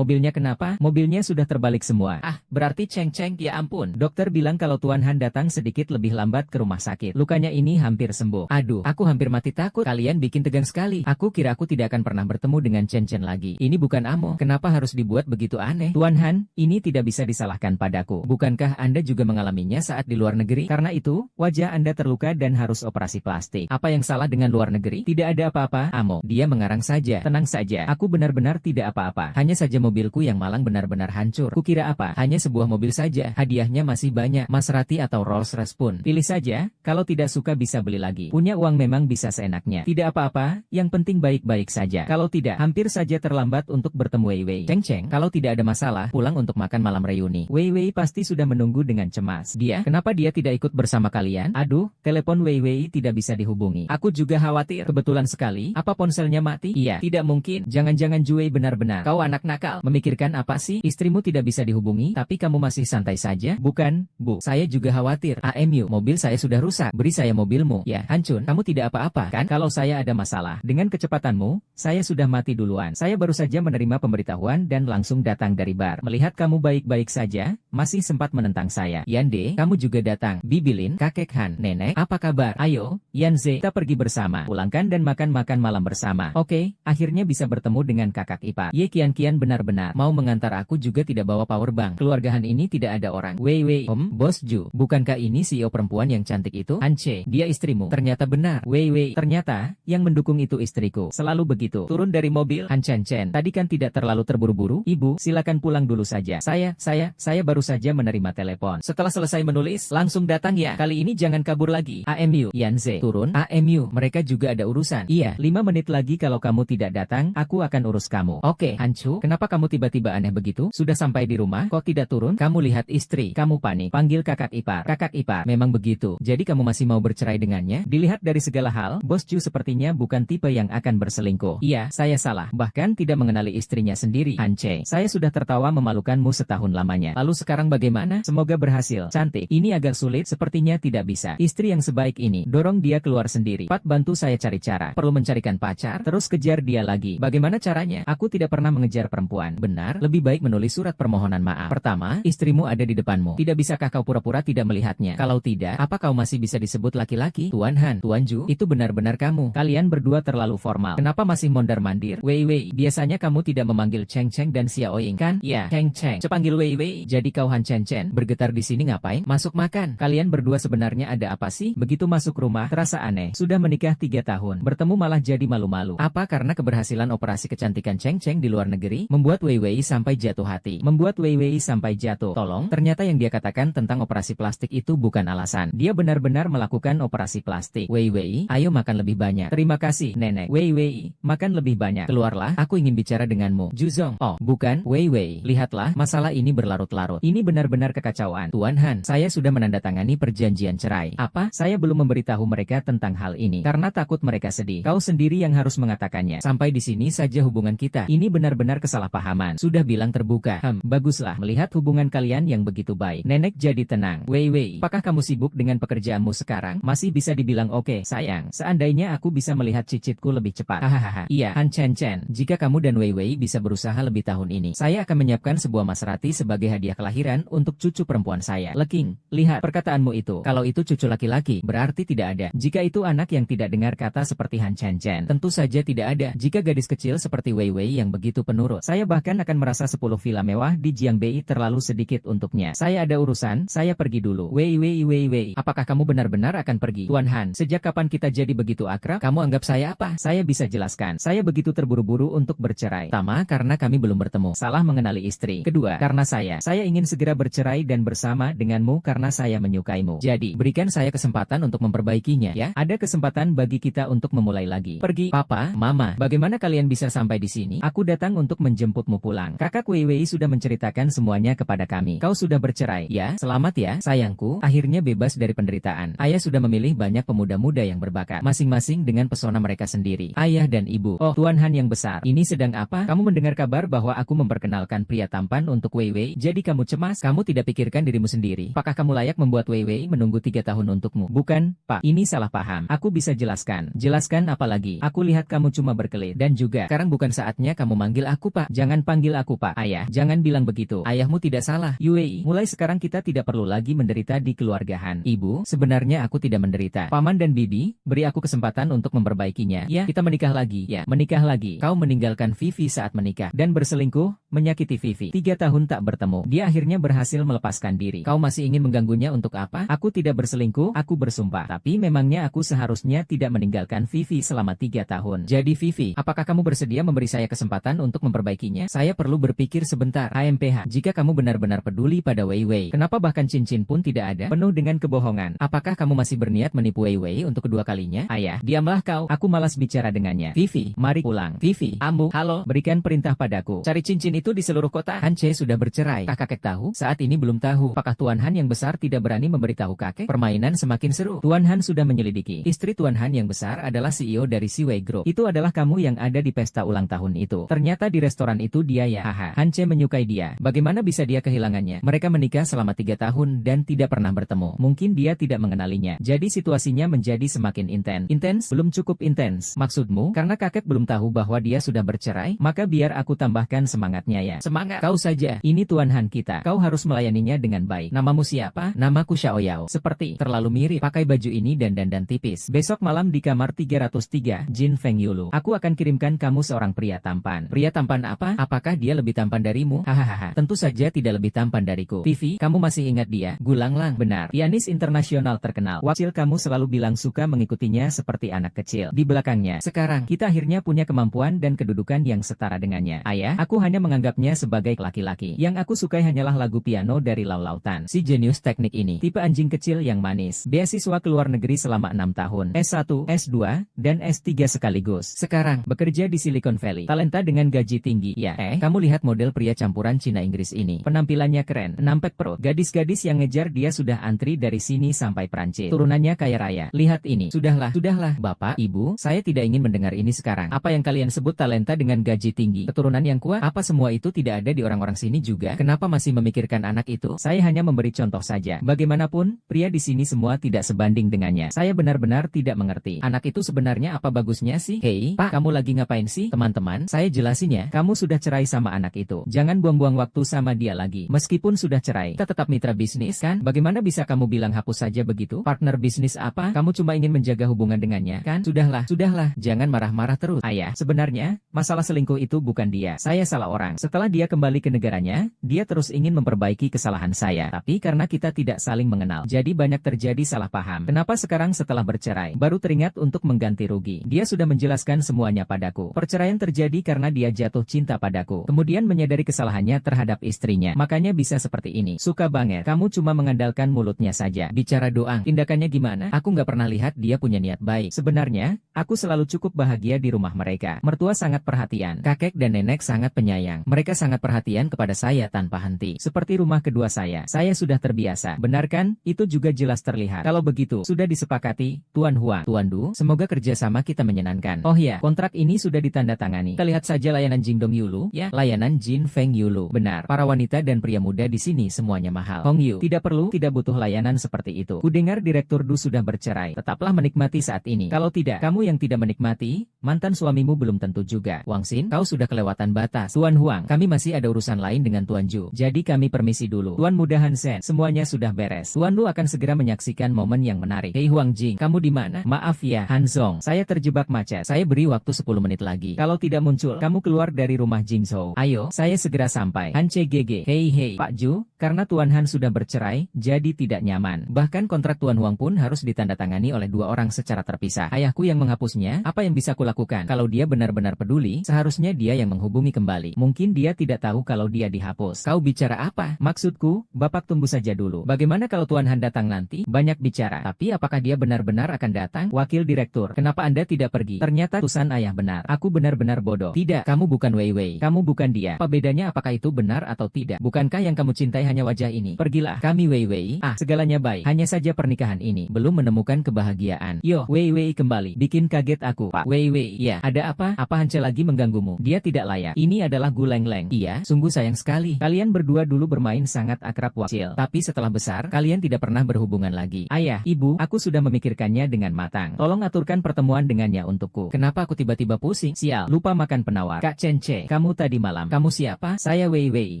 kenapa? Mobilnya sudah terbalik semua. Ah, berarti Cheng, ya ampun. Dokter bilang kalau Tuan Han datang sedikit lebih lambat ke rumah sakit. Lukanya ini hampir sembuh. Aduh, aku hampir mati takut. Kalian bikin tegang sekali. Aku kira aku tidak akan pernah bertemu dengan Chen lagi. Ini bukan Amo. Kenapa harus dibuat begitu aneh? Tuan Han, ini tidak bisa disalahkan padaku. Bukankah Anda juga mengalaminya saat di luar negeri? Karena itu, wajah Anda terluka dan harus operasi plastik. Apa yang salah dengan luar negeri? Tidak ada apa-apa, Amo. Dia mengarang saja. Tenang saja. Aku benar-benar tidak apa-apa. Hanya saja mobilku yang malang benar-benar hancur. Kukira apa? Hanya sebuah mobil saja. Hadiahnya masih banyak. Maserati atau Rolls Royce pun. Pilih saja. Kalau tidak suka bisa beli lagi. Punya uang memang bisa seenaknya. Tidak apa-apa. Yang penting baik-baik saja. Kalau tidak, hampir saja terlambat untuk bertemu Wei. Cheng, kalau tidak ada masalah, pulang untuk makan malam reuni. Wei pasti sudah menunggu dengan cemas. Kenapa dia tidak ikut bersama kalian? Aduh, telepon Wei tidak bisa dihubungi. Aku juga khawatir. Kebetulan sekali. Apa ponselnya mati? Iya, tidak mungkin. Jangan-jangan Jue benar-benar. Kau anak nakal. Memikirkan apa sih? Istrimu tidak bisa dihubungi, tapi kamu masih santai saja? Bukan, Bu. Saya juga khawatir. AMU, mobil saya sudah rusak. Beri saya mobilmu. Ya, Hancun, kamu tidak apa-apa, kan? Kalau saya ada masalah, dengan kecepatanmu, saya sudah mati duluan. Saya baru saja menerima pemberitahuan dan langsung datang dari bar. Melihat kamu baik-baik saja, masih sempat menentang saya. Yande, kamu juga datang. Bibilin, kakek Han, nenek, apa kabar? Ayo, Yanze, kita pergi bersama. Pulangkan dan makan malam bersama. Oke, akhirnya bisa bertemu dengan kakak ipar. Ye Kian benar-benar mau mengantar aku juga tidak bawa powerbank. Keluarga Han ini tidak ada orang. Wei, Bos Ju, bukankah ini CEO perempuan yang cantik itu? Hanche, dia istrimu. Ternyata benar. Wei, ternyata yang mendukung itu istriku. Selalu begitu. Turun dari mobil, Han Chen. Tadi kan tidak terlalu terburu-buru. Ibu, silakan pulang dulu saja. Saya baru saja menerima telepon. Setelah selesai menulis, langsung datang ya. Kali ini jangan kabur lagi. AMU, Yanze, turun. AMU, mereka juga ada urusan. Iya, 5 menit lagi kalau kamu tidak datang, aku akan urus kamu. Oke, Hancu, kenapa kamu tiba-tiba aneh begitu? Sudah sampai di rumah, kok tidak turun? Kamu lihat istri, kamu panik. Panggil kakak ipar. Kakak ipar, memang begitu. Jadi kamu masih mau bercerai dengannya? Dilihat dari segala hal, Bos Ju sepertinya bukan tipe yang akan berselingkuh. Iya, saya salah. Bahkan tidak mengenali istrinya sendiri. Hanche, saya sudah tertawa memalukanmu setahun lamanya. Lalu sekarang bagaimana? Semoga berhasil. Cantik, ini agak sulit, sepertinya tidak bisa. Istri yang sebaik ini, dorong dia keluar sendiri. Pat, bantu saya cari cara. Perlu mencarikan pacar, terus kejar dia lagi. Bagaimana caranya? Aku tidak pernah mengejar perempuan. Benar, lebih baik menulis surat permohonan maaf. Pertama, istrimu ada di depanmu. Tidak bisakah kau pura-pura tidak melihatnya? Kalau tidak, apa kau masih bisa disebut laki-laki? Tuan Han, Tuan Ju, itu benar-benar kamu. Kalian berdua terlalu formal. Kenapa masih mondar-mandir? Wei, biasanya kamu tidak memanggil Cheng dan Xiaoying kan? Ya, Cheng. Cepanggil Wei. Jadi kau Han Chen, bergetar di sini ngapain? Masuk makan. Kalian berdua sebenarnya ada apa sih? Begitu masuk rumah, terasa aneh. Sudah menikah 3 tahun. Bertemu malah jadi malu-malu. Apa karena keberhasilan operasi kecantikan Cheng di luar negeri? Membuat Wei sampai jatuh hati. Membuat Wei sampai jatuh. Tolong, ternyata yang dia katakan tentang operasi plastik itu bukan alasan. Dia benar-benar melakukan operasi plastik. Wei, ayo makan lebih banyak. Terima kasih, nenek. Wei, makan lebih banyak. Keluarlah, aku ingin bicara denganmu. Juzong. Oh, bukan. Wei, lihatlah, masalah ini berlarut-larut. Ini benar-benar kekacauan. Tuan Han, saya sudah menandatangani perjanjian cerai. Apa? Saya belum memberitahu mereka tentang hal ini. Karena takut mereka sedih. Kau sendiri yang harus mengatakannya. Sampai di sini saja hubungan kita. Ini benar-benar kesalahpahaman. Sudah bilang terbuka. Baguslah. Melihat hubungan kalian yang begitu baik. Nenek jadi tenang. Wei, apakah kamu sibuk dengan pekerjaanmu sekarang? Masih bisa dibilang oke, sayang. Seandainya aku bisa melihat cicitku lebih cepat. Hahaha. Iya, Han Chen Chen. Jika kamu dan Wei Wei bisa berusaha lebih tahun ini, saya akan menyiapkan sebuah Maserati sebagai hadiah kelahiran untuk cucu perempuan saya. Leking, lihat perkataanmu itu. Kalau itu cucu laki-laki, berarti tidak ada. Jika itu anak yang tidak dengar kata seperti Han Chen Chen, tentu saja tidak ada. Jika gadis kecil seperti Wei Wei yang begitu penurut, saya bahkan akan merasa 10 villa mewah di Jiangbei terlalu sedikit untuknya. Saya ada urusan, saya pergi dulu. Wei Wei Wei Wei, apakah kamu benar-benar akan pergi? Tuan Han, sejak kapan kita jadi begitu akrab? Kamu anggap saya apa? Saya bisa jelaskan. Saya begitu terburu-buru untuk bercerai. Pertama, karena kami belum bertemu. Salah mengenali istri. Kedua, karena saya ingin segera bercerai dan bersama denganmu karena saya menyukaimu. Jadi, berikan saya kesempatan untuk memperbaikinya ya. Ada kesempatan bagi kita untuk memulai lagi. Pergi, Papa, Mama. Bagaimana kalian bisa sampai di sini? Aku datang untuk menjemputmu pulang. Kakak Wei Wei sudah menceritakan semuanya kepada kami. Kau sudah bercerai, ya? Selamat ya, sayangku. Akhirnya bebas dari penderitaan. Ayah sudah memilih banyak pemuda-muda yang berbakat, masing-masing dengan pesona mereka sendiri. Ayah dan ibu. Oh, Tuan Han yang besar. Ini sedang apa? Kamu mendengar kabar bahwa aku memperkenalkan pria tampan untuk Wei Wei. Jadi kamu cemas? Kamu tidak pikirkan dirimu sendiri? Apakah kamu layak membuat Wei Wei menunggu 3 tahun untukmu? Bukan, Pak. Ini salah paham. Aku bisa jelaskan. Jelaskan apa lagi? Aku lihat kamu cuma berkelit. Dan juga, sekarang bukan saatnya kamu manggil aku Pak. Jangan panggil aku Pak. Ayah, jangan bilang begitu. Ayahmu tidak salah. Yue, mulai sekarang kita tidak perlu lagi menderita di keluarga Han. Ibu, sebenarnya aku tidak menderita. Paman dan Bibi, beri aku kesempatan untuk memperbaikinya. Ya, kita menikah lagi. Ya, menikah lagi. Kau meninggalkan Vivi saat menikah dan berselingkuh, menyakiti Vivi. 3 tahun tak bertemu. Dia akhirnya berhasil melepaskan diri. Kau masih ingin mengganggunya untuk apa? Aku tidak berselingkuh, aku bersumpah. Tapi memangnya aku seharusnya tidak meninggalkan Vivi selama 3 tahun. Jadi Vivi, apakah kamu bersedia memberi saya kesempatan untuk memperbaikinya? Saya perlu berpikir sebentar. AMPH, jika kamu benar-benar peduli pada Wei Wei, kenapa bahkan cincin pun tidak ada? Penuh dengan kebohongan. Apakah kamu masih berniat menipu Wei Wei untuk kedua kalinya? Ayah, diamlah kau. Aku malas bicara dengannya. Vivi, mari pulang. Vivi, Ambu, halo, berikan perintah padaku. Cari cincin itu di seluruh kota. Han Che sudah bercerai. Kakek tahu? Saat ini belum tahu. Apakah Tuan Han yang besar tidak berani memberitahu kakek? Permainan semakin seru. Tuan Han sudah menyelidiki. Istri Tuan Han yang besar adalah CEO dari Siwei Group. Itu adalah kamu yang ada di pesta ulang tahun itu. Ternyata di restoran itu dia ya. Haha. Han Che menyukai dia. Bagaimana bisa dia kehilangannya? Mereka menikah selama 3 tahun dan tidak pernah bertemu. Mungkin dia tidak mengenalinya. Jadi situasinya menjadi semakin intens. Intens? Belum cukup intens. Maksudmu? Karena kakek belum tahu bahwa dia sudah bercerai? Maka biar aku tambahkan semangatnya ya. Semangat? Kau saja. Ini Tuan Han kita. Kau harus melayaninya dengan baik. Namamu siapa? Namaku Xiao Yao. Seperti. Terlalu mirip. Pakai baju ini dan dandan tipis. Besok malam di kamar 303, Jin Feng Yulu. Aku akan kirimkan kamu seorang pria tampan. Pria tampan apa? Apakah dia lebih tampan darimu? Hahaha. Tentu saja tidak lebih tampan dariku. Vivi, kamu masih ingat dia? Gulang Lang. Benar. Pianis internasional terkenal. Wakil kamu selalu bilang suka mengikutinya seperti anak kecil. Di belakangnya. Sekarang, kita akhirnya punya kemampuan dan kedudukan yang setara dengannya. Ayah, aku hanya menganggapnya sebagai laki-laki. Yang aku sukai hanyalah lagu piano dari Lau Lautan. Si jenius teknik ini. Tipe anjing kecil yang manis. Beasiswa ke luar negeri selama 6 tahun. S1, S2, dan S3 sekaligus. Sekarang, bekerja di Silicon Valley. Talenta dengan gaji tinggi. Ya, kamu lihat model pria campuran Cina-Inggris ini. Penampilannya keren. Nampek perut. Gadis-gadis yang ngejar dia sudah antri dari sini sampai Prancis. Turunannya kaya raya. Lihat ini. Sudahlah, Bapak, Ibu, saya tidak ingin mendengar ini sekarang. Apa yang kalian sebut talenta dengan gaji tinggi? Keturunan yang kuat? Apa semua itu tidak ada di orang-orang sini juga? Kenapa masih memikirkan anak itu? Saya hanya memberi contoh saja. Bagaimanapun, pria di sini semua tidak sebanding dengannya. Saya benar-benar tidak mengerti. Anak itu sebenarnya apa bagusnya sih? Hei, Pak, kamu lagi ngapain sih? Teman-teman, saya jelasin ya. Kamu sudah cerai sama anak itu. Jangan buang-buang waktu sama dia lagi. Meskipun sudah cerai, kita tetap mitra bisnis kan? Bagaimana bisa kamu bilang hapus saja begitu? Partner bisnis apa? Kamu cuma ingin menjaga hubungan dengannya kan? Sudahlah, jangan marah-marah terus. Ayah, sebenarnya, masalah selingkuh itu bukan dia. Saya salah orang. Setelah dia kembali ke negaranya, dia terus ingin memperbaiki kesalahan saya. Tapi karena kita tidak saling mengenal, jadi banyak terjadi salah paham. Kenapa sekarang setelah bercerai, baru teringat untuk mengganti rugi? Dia sudah menjelaskan semuanya padaku. Perceraian terjadi karena dia jatuh cinta padaku. Kemudian menyadari kesalahannya terhadap istrinya. Makanya bisa seperti ini. Suka banget. Kamu cuma mengandalkan mulutnya saja. Bicara doang. Tindakannya gimana? Aku nggak pernah lihat dia punya niat baik. Sebenarnya, aku selalu cukup bahagia di rumah mereka. Mertua sangat perhatian. Kakek dan nenek sangat penyayang. datang. Mereka sangat perhatian kepada saya tanpa henti. Seperti rumah kedua saya. Saya sudah terbiasa. Benar kan? Itu juga jelas terlihat. Kalau begitu, sudah disepakati, Tuan Huang. Tuan Du, semoga kerjasama kita menyenangkan. Oh ya, kontrak ini sudah ditandatangani. Kita lihat saja layanan Jingdong Yulu, ya, layanan Jin Feng Yulu. Benar, para wanita dan pria muda di sini semuanya mahal. Hong Yu, tidak butuh layanan seperti itu. Kudengar Direktur Du sudah bercerai. Tetaplah menikmati saat ini. Kalau tidak, kamu yang tidak menikmati, mantan suamimu belum tentu juga. Wang Xin, kau sudah kelewatan batas. Tuan Huang, kami masih ada urusan lain dengan Tuan Ju. Jadi kami permisi dulu. Tuan Muda Hansen, semuanya sudah beres. Tuan Lu akan segera menyaksikan momen yang menarik. Hei Huang Jing, kamu di mana? Maaf ya, Han Zong. Saya terjebak macet. Saya beri waktu 10 menit lagi. Kalau tidak muncul, kamu keluar dari rumah Jingzhou. Ayo, saya segera sampai. Han CGG. Hei, Pak Ju, karena Tuan Han sudah bercerai, jadi tidak nyaman. Bahkan kontrak Tuan Huang pun harus ditandatangani oleh dua orang secara terpisah. Ayahku yang menghapusnya, apa yang bisa kulakukan? Kalau dia benar-benar peduli, seharusnya dia yang menghubungi kembali. Mungkin dia tidak tahu kalau dia dihapus. Kau bicara apa? Maksudku, Bapak tunggu saja dulu. Bagaimana kalau Tuan Han datang nanti? Banyak bicara. Tapi apakah dia benar-benar akan datang? Wakil Direktur, kenapa Anda tidak pergi? Ternyata Tusan ayah benar. Aku benar-benar bodoh. Tidak, kamu bukan Wei Wei. Kamu bukan dia. Apa bedanya apakah itu benar atau tidak? Bukankah yang kamu cintai hanya wajah ini? Pergilah, kami Wei Wei. Segalanya baik. Hanya saja pernikahan ini belum menemukan kebahagiaan. Yo, Wei Wei kembali. Bikin kaget aku, Pak. Wei Wei, ya. Ada apa? Apa Hance lagi mengganggumu? Dia tidak layak. Ini adalah Gu Leng Leng. Iya, sungguh sayang sekali. Kalian berdua dulu bermain sangat akrab wakil. Tapi setelah besar, kalian tidak pernah berhubungan lagi. Ayah, Ibu, aku sudah memikirkannya dengan matang. Tolong aturkan pertemuan dengannya untukku. Kenapa aku tiba-tiba pusing? Sial, lupa makan penawar. Kak Cence, kamu tadi malam. Kamu siapa? Saya Wei Wei.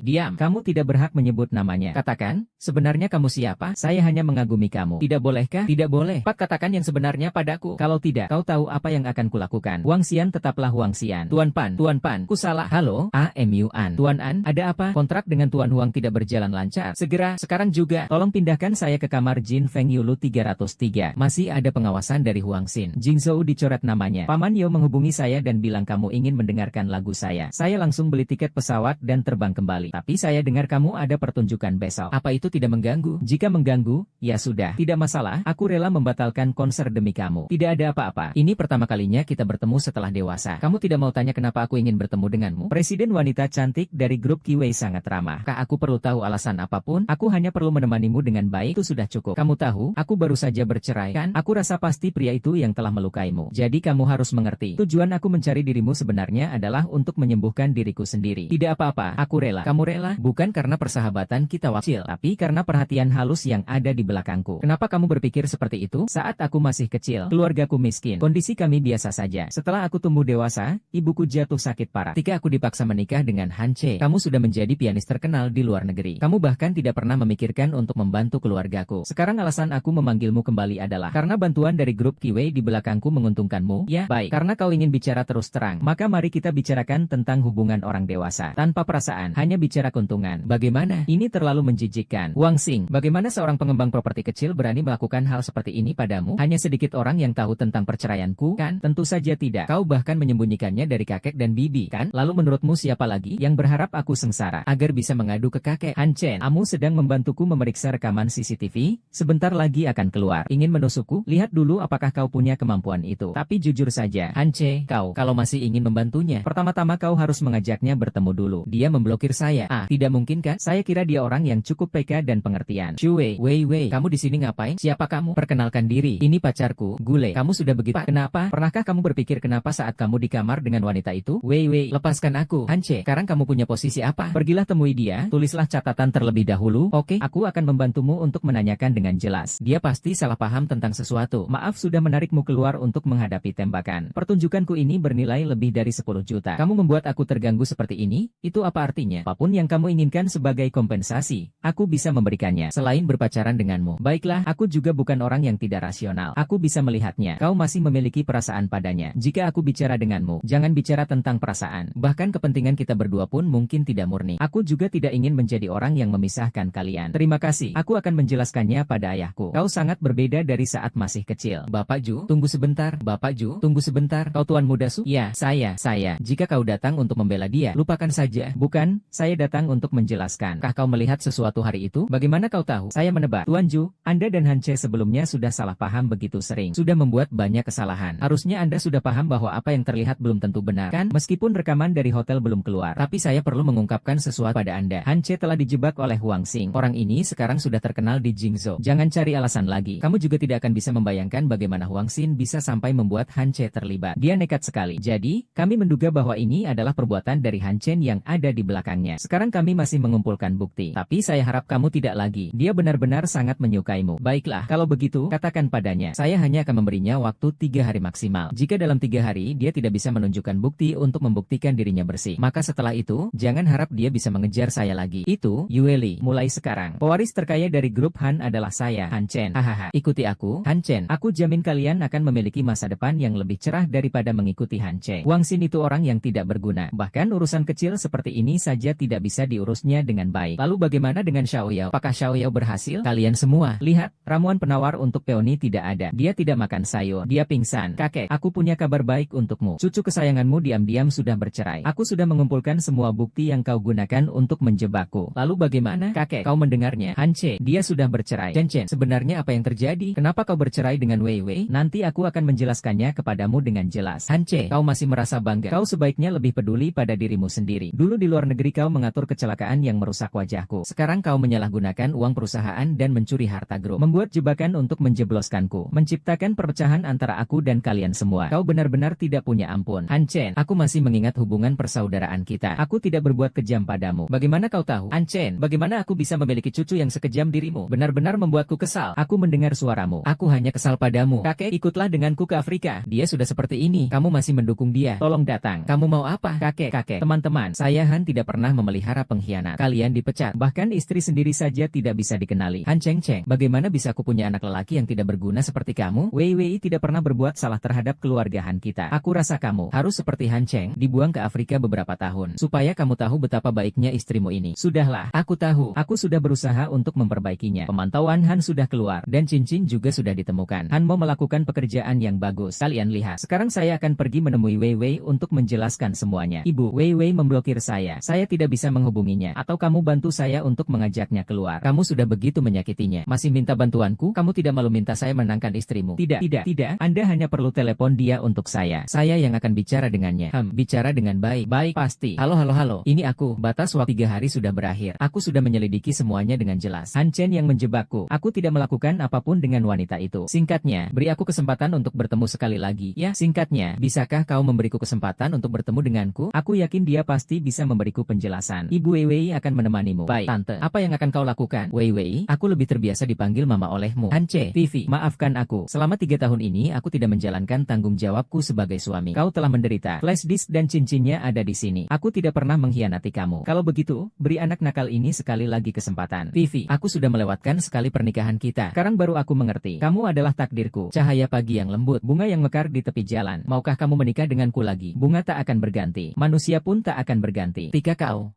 Diam, kamu tidak berhak menyebut namanya. Katakan, sebenarnya kamu siapa? Saya hanya mengagumi kamu. Tidak bolehkah? Tidak boleh. Pak, katakan yang sebenarnya padaku. Kalau tidak, kau tahu apa yang akan kulakukan. Wang Xian tetaplah Wang Xian. Tuan Pan, ku salah. Halo, AMU An. Tuan An, ada apa? Kontrak dengan Tuan Huang tidak berjalan lancar. Segera, sekarang juga. Tolong pindahkan saya ke kamar Jin Feng Yulu 303. Masih ada pengawasan dari Huang Xin. Jingzhou dicoret namanya. Paman Yo menghubungi saya dan bilang kamu ingin mendengarkan lagu saya. Saya langsung beli tiket pesawat dan terbang kembali. Tapi saya dengar kamu ada pertunjukan besok. Apa itu tidak mengganggu? Jika mengganggu, ya sudah. Tidak masalah, aku rela membatalkan konser demi kamu. Tidak ada apa-apa. Ini pertama kalinya kita bertemu setelah dewasa. Kamu tidak mau tanya kenapa aku ingin bertemu denganmu? Presiden wanita cantik dari grup Kiwei sangat ramah. Kak, aku perlu tahu alasan apapun? Aku hanya perlu menemanimu dengan baik, itu sudah cukup. Kamu tahu, aku baru saja bercerai, kan? Aku rasa pasti pria itu yang telah melukaimu. Jadi kamu harus mengerti. Tujuan aku mencari dirimu sebenarnya adalah untuk menyembuhkan diriku sendiri. Tidak apa-apa, aku rela. Kamu rela? Bukan karena persahabatan kita wakil, tapi karena perhatian halus yang ada di belakangku. Kenapa kamu berpikir seperti itu? Saat aku masih kecil, keluargaku miskin. Kondisi kami biasa saja. Setelah aku tumbuh dewasa, ibuku jatuh sakit parah. Ketika aku dipaksa menikah dengan Han Che, kamu sudah menjadi pianis terkenal di luar negeri. Kamu bahkan tidak pernah memikirkan untuk membantu keluargaku. Sekarang alasan aku memanggilmu kembali adalah karena bantuan dari grup Kiwei di belakangku menguntungkanmu. Ya, baik. Karena kau ingin bicara terus terang, maka mari kita bicarakan tentang hubungan orang dewasa. Tanpa perasaan, hanya bicara keuntungan. Bagaimana? Ini terlalu menjijikkan. Wang Xing, bagaimana seorang pengembang properti kecil berani melakukan hal seperti ini padamu? Hanya sedikit orang yang tahu tentang perceraianku, kan? Tentu saja tidak. Kau bahkan menyembunyikannya dari kakek dan bibi, kan? Lalu menurutmu siapa lagi yang berharap aku sengsara agar bisa mengadu ke kakek? Han Chen, kamu sedang membantuku memeriksa rekaman CCTV? Sebentar lagi akan keluar. Ingin menusukku? Lihat dulu apakah kau punya kemampuan itu. Tapi jujur saja, Han Che, kau, kalau masih ingin membantunya, pertama-tama kau harus mengajaknya bertemu dulu. Dia memblokir saya. Tidak mungkin kan? Saya kira dia orang yang cukup peka dan pengertian. Wei Wei, kamu di sini ngapain? Siapa kamu? Perkenalkan diri. Ini pacarku, Gule. Kamu sudah begitu? Pak, kenapa? Pernahkah kamu berpikir kenapa saat kamu di kamar dengan wanita itu? Wei, lepaskan aku. Han Che, sekarang kamu punya posisi apa? Pergilah temui dia, tulislah catatan terlebih dahulu. Oke, aku akan membantumu untuk menanyakan dengan jelas. Dia pasti salah paham tentang sesuatu. Maaf sudah menarikmu keluar untuk menghadapi tembakan. Pertunjukanku ini bernilai lebih dari 10 juta. Kamu membuat aku terganggu seperti ini? Itu apa artinya? Apapun yang kamu inginkan sebagai kompensasi, aku bisa memberikannya. Selain berpacaran denganmu. Baiklah, aku juga bukan orang yang tidak rasional. Aku bisa melihatnya. Kau masih memiliki perasaan padanya. Jika aku bicara denganmu, jangan bicara tentang perasaan. Bahkan kepentingan kita berdua pun mungkin tidak murni. Aku juga tidak ingin menjadi orang yang memisahkan kalian. Terima kasih. Aku akan menjelaskannya pada ayahku. Kau sangat berbeda dari saat masih kecil. Bapak Ju, tunggu sebentar. Bapak Ju, tunggu sebentar. Kau Tuan Muda Su? Ya, saya. Jika kau datang untuk membela dia, lupakan saja. Bukan, saya datang untuk menjelaskan. Kah kau melihat sesuatu hari itu? Bagaimana kau tahu? Saya menebak. Tuan Ju, Anda dan Han Che sebelumnya sudah salah paham begitu sering. Sudah membuat banyak kesalahan. Harusnya Anda sudah paham bahwa apa yang terlihat belum tentu benar, kan? Meskipun rekaman dari hotel belum keluar. keluar. Tapi saya perlu mengungkapkan sesuatu pada Anda. Han Che telah dijebak oleh Huang Xing. Orang ini sekarang sudah terkenal di Jingzhou. Jangan cari alasan lagi. Kamu juga tidak akan bisa membayangkan bagaimana Huang Xin bisa sampai membuat Han Che terlibat. Dia nekat sekali. Jadi, kami menduga bahwa ini adalah perbuatan dari Han Chen yang ada di belakangnya. Sekarang kami masih mengumpulkan bukti. Tapi saya harap kamu tidak lagi. Dia benar-benar sangat menyukaimu. Baiklah, kalau begitu, katakan padanya. Saya hanya akan memberinya waktu 3 hari maksimal. Jika dalam 3 hari dia tidak bisa menunjukkan bukti untuk membuktikan dirinya bersih, maka setelah itu, jangan harap dia bisa mengejar saya lagi. Itu, Yue Li, mulai sekarang. Pewaris terkaya dari grup Han adalah saya, Han Chen. Hahaha, ikuti aku, Han Chen. Aku jamin kalian akan memiliki masa depan yang lebih cerah daripada mengikuti Han Che. Huang Xin itu orang yang tidak berguna. Bahkan urusan kecil seperti ini saja tidak bisa diurusnya dengan baik. Lalu bagaimana dengan Xiao Yao? Apakah Xiao Yao berhasil? Kalian semua, lihat, ramuan penawar untuk peoni tidak ada. Dia tidak makan sayur. Dia pingsan. Kakek, aku punya kabar baik untukmu. Cucu kesayanganmu diam-diam sudah bercerai. Aku sudah mengumpulkan semua bukti yang kau gunakan untuk menjebakku. Lalu bagaimana? Kakek, kau mendengarnya? Han Che, dia sudah bercerai. Chen Chen, sebenarnya apa yang terjadi? Kenapa kau bercerai dengan Wei Wei? Nanti aku akan menjelaskannya kepadamu dengan jelas. Han Che, kau masih merasa bangga. Kau sebaiknya lebih peduli pada dirimu sendiri. Dulu di luar negeri kau mengatur kecelakaan yang merusak wajahku. Sekarang kau menyalahgunakan uang perusahaan dan mencuri harta grup. Membuat jebakan untuk menjebloskanku. Menciptakan perpecahan antara aku dan kalian semua. Kau benar-benar tidak punya ampun. Han Chen, aku masih mengingat hubungan persaudaraan kita. Aku tidak berbuat kejam padamu. Bagaimana kau tahu? Han Chen, bagaimana aku bisa memiliki cucu yang sekejam dirimu? Benar-benar membuatku kesal. Aku mendengar suaramu. Aku hanya kesal padamu. Kakek, ikutlah denganku ke Afrika. Dia sudah seperti ini. Kamu masih mendukung dia. Tolong datang. Kamu mau apa? Kakek, teman-teman. Saya Han tidak pernah memelihara pengkhianat. Kalian dipecat. Bahkan istri sendiri saja tidak bisa dikenali. Han Cheng Cheng, bagaimana bisa aku punya anak lelaki yang tidak berguna seperti kamu? Wei Wei tidak pernah berbuat salah terhadap keluarga Han kita. Aku rasa kamu harus seperti Han Cheng, dibuang ke Afrika beberapa tahun. Supaya kamu tahu betapa baiknya istrimu ini. Sudahlah, aku tahu. Aku sudah berusaha untuk memperbaikinya. Pemantauan Han sudah keluar, dan cincin juga sudah ditemukan. Han mau melakukan pekerjaan yang bagus. Kalian lihat. Sekarang saya akan pergi menemui Wei Wei untuk menjelaskan semuanya. Ibu, Wei Wei memblokir saya. Saya tidak bisa menghubunginya. Atau kamu bantu saya untuk mengajaknya keluar. Kamu sudah begitu menyakitinya. Masih minta bantuanku? Kamu tidak malu minta saya menangkan istrimu? Tidak. Anda hanya perlu telepon dia untuk saya. Saya yang akan bicara dengannya. Bicara dengan baik. Baik, pasti. Halo. Ini aku. Batas waktu 3 hari sudah berakhir. Aku sudah menyelidiki semuanya dengan jelas. Han Chen yang menjebakku. Aku tidak melakukan apapun dengan wanita itu. Singkatnya, beri aku kesempatan untuk bertemu sekali lagi. Ya, singkatnya, bisakah kau memberiku kesempatan untuk bertemu denganku? Aku yakin dia pasti bisa memberiku penjelasan. Ibu Wei Wei akan menemanimu. Baik, Tante. Apa yang akan kau lakukan? Wei Wei, aku lebih terbiasa dipanggil Mama olehmu. Han Che, Vivi, maafkan aku. Selama 3 tahun ini aku tidak menjalankan tanggung jawabku sebagai suami. Kau telah menderita. Flash disk dan cincinnya ada di sini. Aku tidak pernah mengkhianati kamu. Kalau begitu, beri anak nakal ini sekali lagi kesempatan. Vivi, aku sudah melewatkan sekali pernikahan kita. Sekarang baru aku mengerti. Kamu adalah takdirku. Cahaya pagi yang lembut, bunga yang mekar di tepi jalan. Maukah kamu menikah denganku lagi? Bunga tak akan berganti. Manusia pun tak akan berganti. Ketika kau